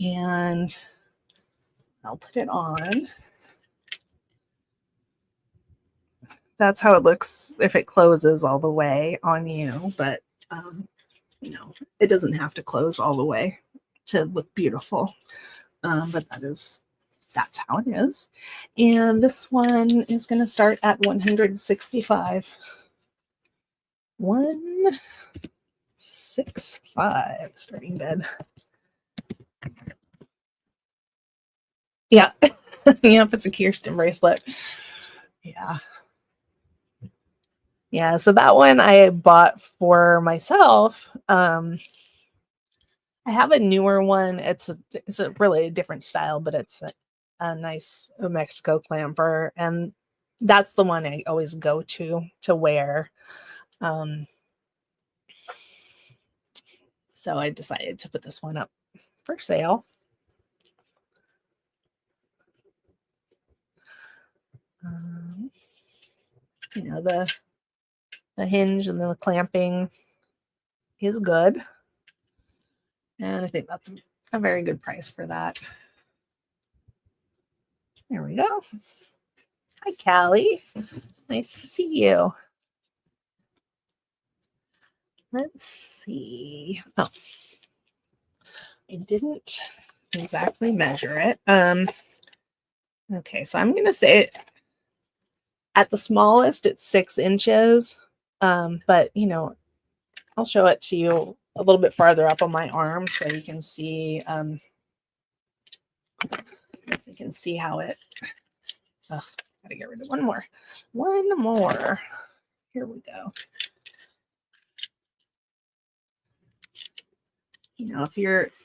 And I'll put it on. That's how it looks if it closes all the way on you, but you know, it doesn't have to close all the way to look beautiful. But that's how it is. And this one is going to start at 165. 165 starting bid. Yeah. Yep, it's a Kirsten bracelet. Yeah. Yeah, so that one I bought for myself. I have a newer one. It's a really different style, but it's a nice Mexico clamper, and that's the one I always go to wear. So I decided to put this one up for sale. You know, the hinge and the clamping is good, and I think that's a very good price for that. There we go. Hi, Callie. Nice to see you. Let's see. Oh, I didn't exactly measure it. Okay, so I'm gonna say at the smallest it's 6 inches. But you know, I'll show it to you a little bit farther up on my arm so you can see how it. Oh, gotta get rid of one more. Here we go. You know,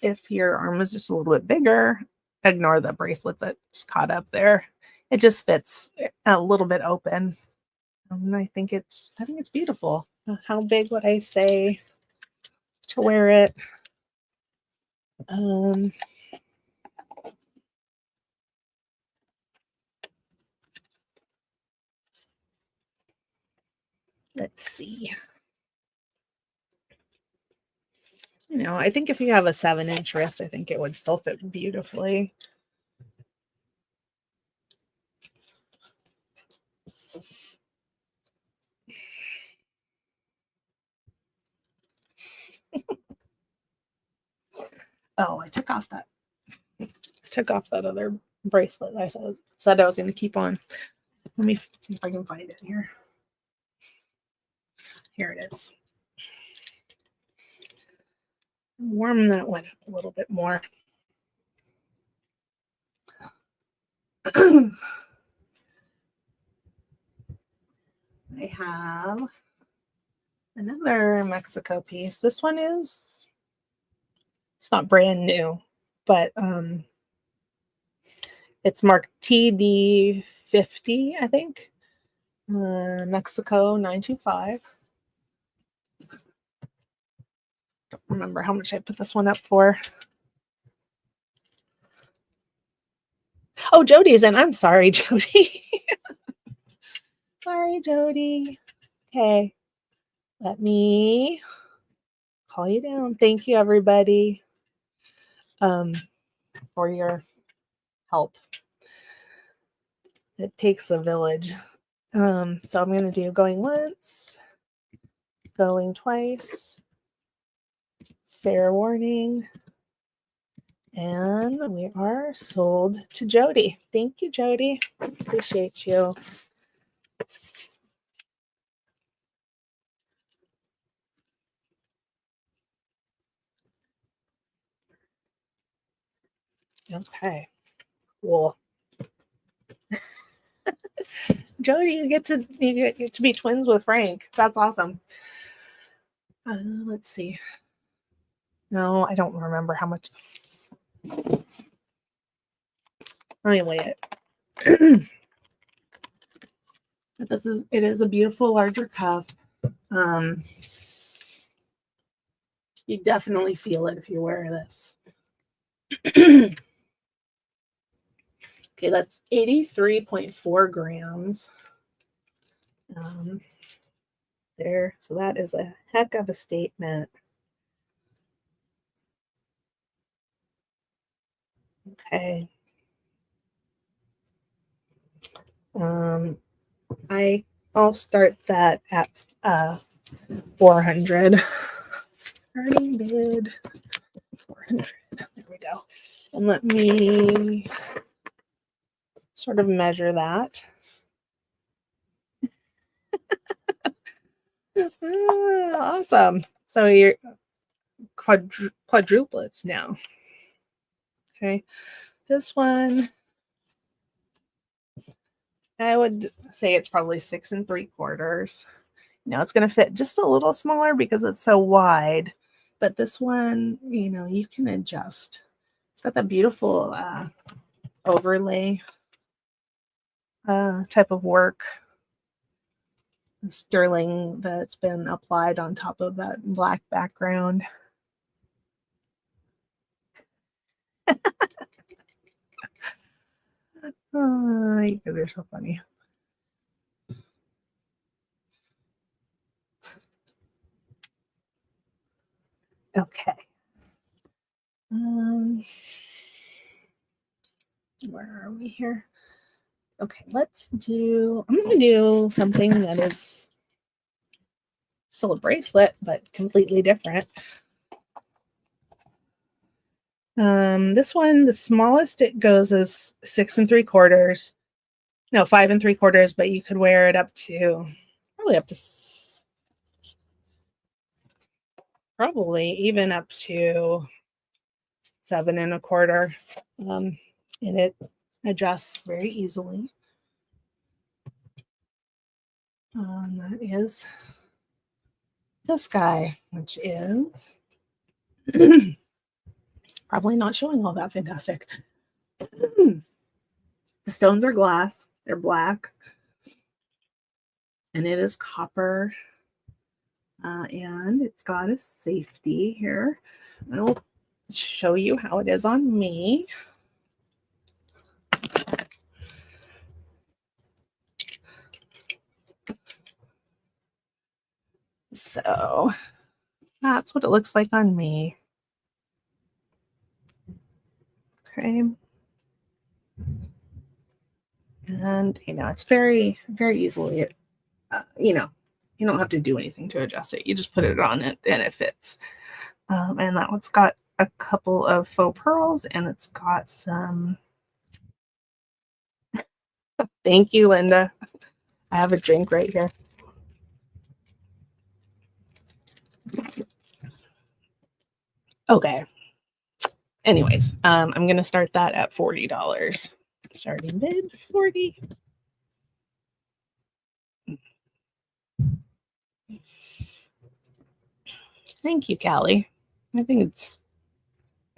if your arm is just a little bit bigger, ignore the bracelet that's caught up there. It just fits a little bit open. And I think it's beautiful. How big would I say to wear it? Let's see. You know, I think if you have a 7-inch wrist, I think it would still fit beautifully. Oh, I took off that other bracelet I said I was going to keep on. Let me see if I can find it here. Here it is. Warm that one up a little bit more. I have another Mexico piece. This one it's not brand new, but it's marked TD50, I think. Mexico 925. Don't remember how much I put this one up for. Oh, Jody's in. I'm sorry, Jody. Sorry, Jody. Okay. Let me call you down. Thank you, everybody, for your help. It takes a village. So I'm going to do going once, going twice, fair warning, and we are sold to Jody. Thank you, Jody. Appreciate you. Okay, cool. Jody, you get to be twins with Frank. That's awesome. Let's see. No, I don't remember how much. Let me weigh it. But it is a beautiful larger cup. You definitely feel it if you wear this. Okay, that's 83.4 grams. There, so that is a heck of a statement. Okay. I'll start that at 400. Starting bid 400. There we go. And let me sort of measure that. Awesome. So you're quadruplets now. Okay. This one, I would say it's probably 6 3/4. It's going to fit just a little smaller because it's so wide. But this one, you can adjust. It's got that beautiful overlay type of work. Sterling that's been applied on top of that black background. Oh, you guys are so funny. Okay. Where are we here? Okay, I'm going to do something that is still a bracelet, but completely different. This one, the smallest it goes is 6 3/4. No, 5 3/4, but you could wear it probably even up to 7 1/4. And it adjusts very easily. That is this guy, which is probably not showing all that fantastic. The stones are glass. They're black. And it is copper. And it's got a safety here. I'll show you how it is on me. So that's what it looks like on me. Okay. And, it's very, very easily, you don't have to do anything to adjust it. You just put it on it and it fits. And that one's got a couple of faux pearls and it's got some. Thank you, Linda. I have a drink right here. Okay. Anyways, I'm going to start that at $40. Starting bid 40. Thank you, Callie. I think it's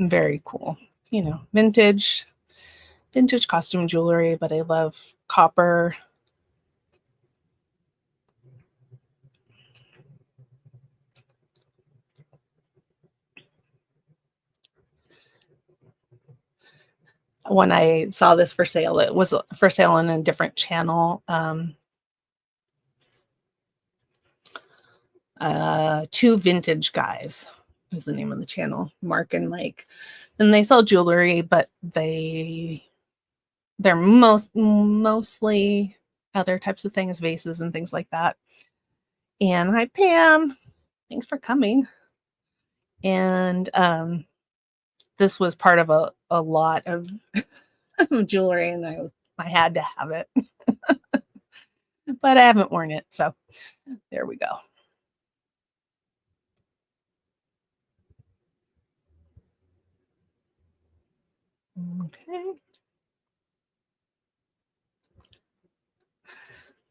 very cool. Vintage costume jewelry, but I love copper. When I saw this for sale, it was for sale on a different channel. Two Vintage Guys is the name of the channel, Mark and Mike. And they sell jewelry, but they're mostly other types of things, vases and things like that. And hi, Pam. Thanks for coming. And this was part of a lot of jewelry, and I had to have it. But I haven't worn it, so there we go. Okay.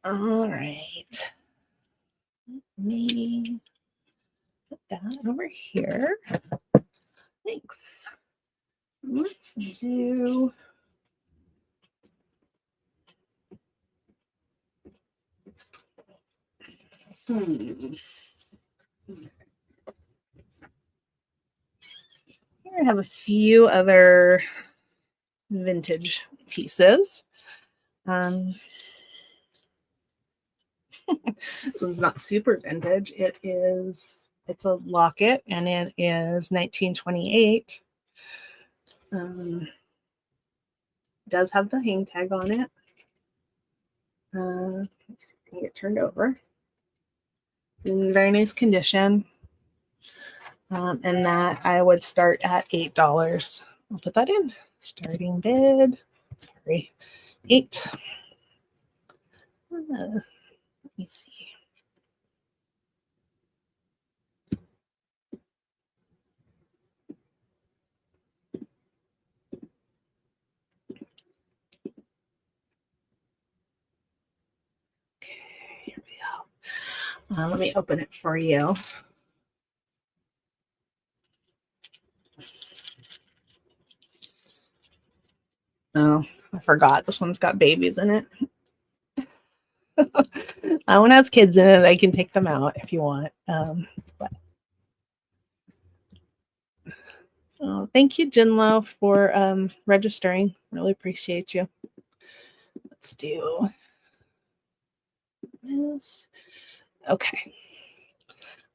All right. Let me put that over here. Thanks. Let's do Here I have a few other vintage pieces. This one's not super vintage. It's a locket and it is 1928. It does have the hang tag on it. Let's see if I can get turned over. It's in very nice condition. And that I would start at $8. I'll put that in. Starting bid. Sorry, 8. Let me see. Okay, here we go. Let me open it for you. Oh, I forgot. This one's got babies in it. That one has kids in it. I can take them out if you want. Oh, thank you, Jinlo, for registering. Really appreciate you. Let's do this. Okay.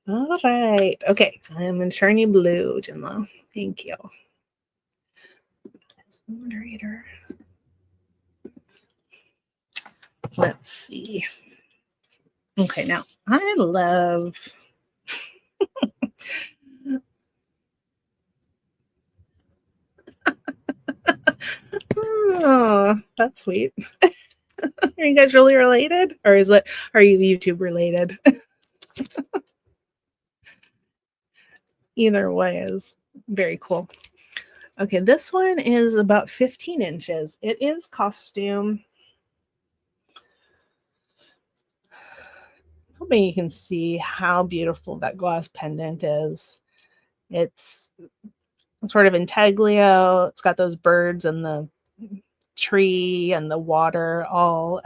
All right. Okay. I'm in shiny blue, Jinlo. Thank you. As the moderator. Let's see. Okay, now I love oh, that's sweet. Are you guys really related? Or are you YouTube related? Either way is very cool. Okay, this one is about 15 inches. It is costume. Hoping you can see how beautiful that glass pendant is. It's sort of intaglio. It's got those birds and the tree and the water all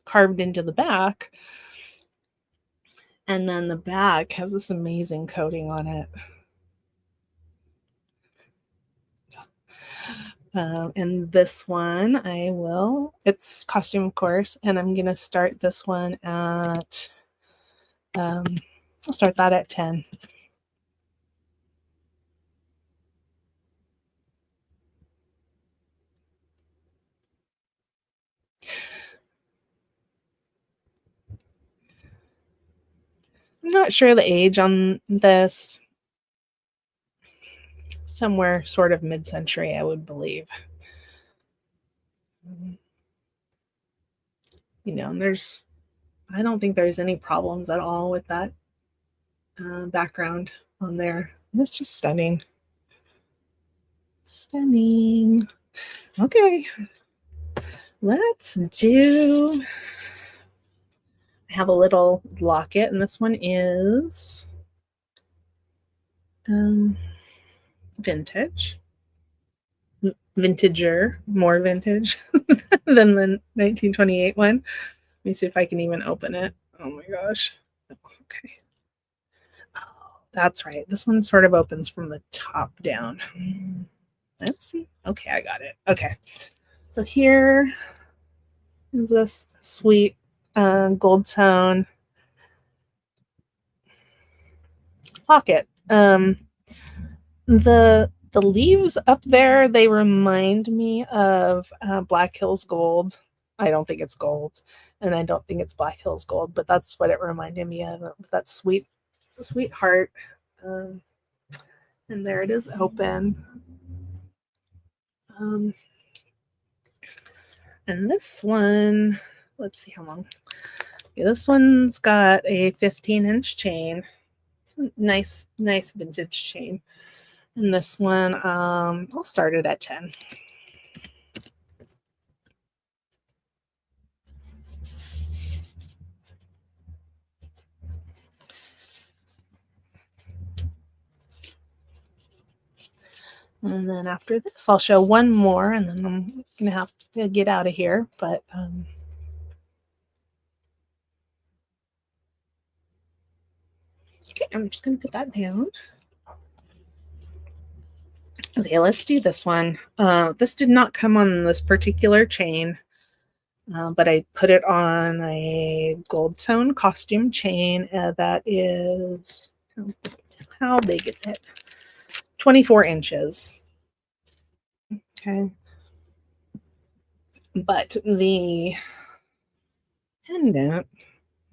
carved into the back. And then the back has this amazing coating on it. And this one, it's costume, of course, and I'm going to start this one at, I'll start that at 10. I'm not sure the age on this. Somewhere sort of mid-century, I would believe. You know, I don't think there's any problems at all with that background on there. It's just stunning. Stunning. Okay. Let's do, I have a little locket, and this one is vintage. Vintager, more vintage than the 1928 one. Let me see if I can even open it. Oh my gosh. Okay. Oh, that's right. This one sort of opens from the top down. Let's see. Okay, I got it. Okay. So here is this sweet gold tone pocket. The leaves up there, they remind me of Black Hills Gold. I don't think it's gold, and I don't think it's Black Hills Gold, but that's what it reminded me of. That sweet heart. And there it is open. And this one, let's see how long. Yeah, this one's got a 15-inch chain. Nice vintage chain. And this one, I'll start it at 10. And then after this, I'll show one more, and then I'm going to have to get out of here. But okay, I'm just going to put that down. Okay, let's do this one. This did not come on this particular chain, but I put it on a gold tone costume chain that is, how big is it? 24 inches. Okay. But the pendant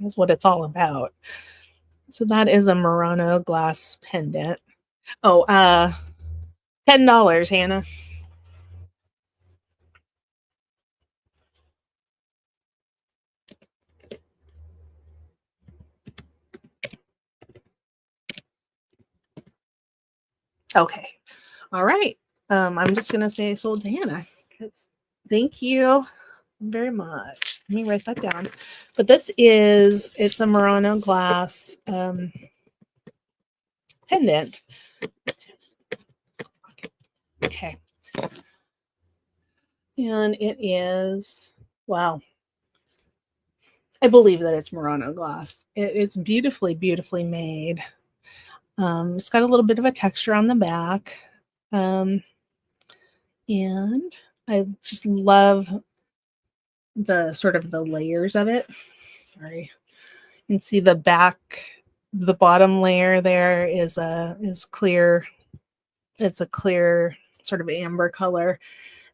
is what it's all about. So that is a Murano glass pendant. Oh, $10, Hannah. Okay. All right. I'm just gonna say sold to Hannah. Thank you very much. Let me write that down. But it's a Murano glass pendant. Okay. And it is, wow. I believe that it's Murano glass. It's beautifully, beautifully made. It's got a little bit of a texture on the back. And I just love the sort of the layers of it. Sorry. You can see the bottom layer there is clear. It's a clear sort of amber color.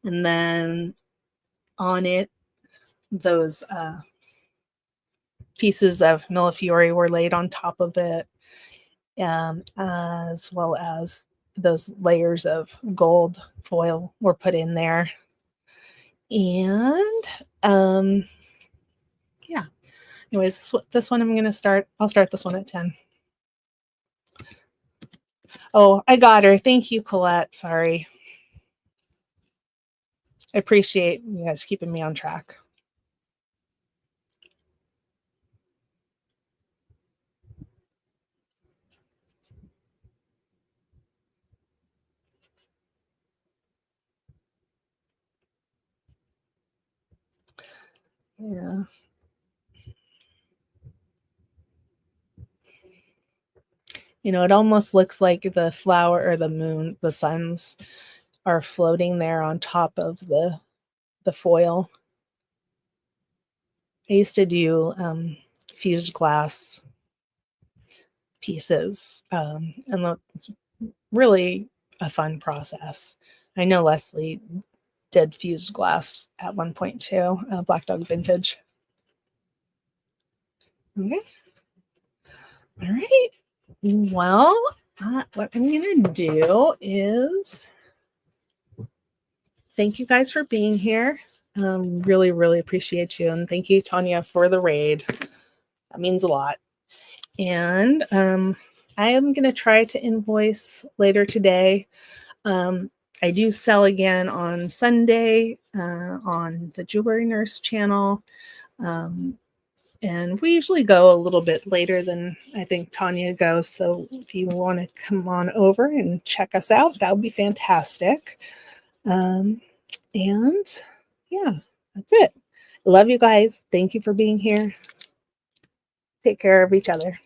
And then on it, those pieces of Millefiori were laid on top of it, as well as those layers of gold foil were put in there. And yeah. Anyways, this one I'll start this one at 10. Oh, I got her. Thank you, Colette. Sorry. I appreciate you guys keeping me on track. Yeah. It almost looks like the flower or the moon, the suns are floating there on top of the foil. I used to do fused glass pieces, and it's really a fun process. I know Leslie did fused glass at one point too, Black Dog Vintage. Okay. All right. Well, what I'm going to do is thank you guys for being here. Really, really appreciate you. And thank you, Tanya, for the raid. That means a lot. And I am going to try to invoice later today. I do sell again on Sunday on the Jewelry Nurse channel. And we usually go a little bit later than I think Tanya goes. So if you want to come on over and check us out, that would be fantastic. And yeah, that's it. Love you guys. Thank you for being here. Take care of each other.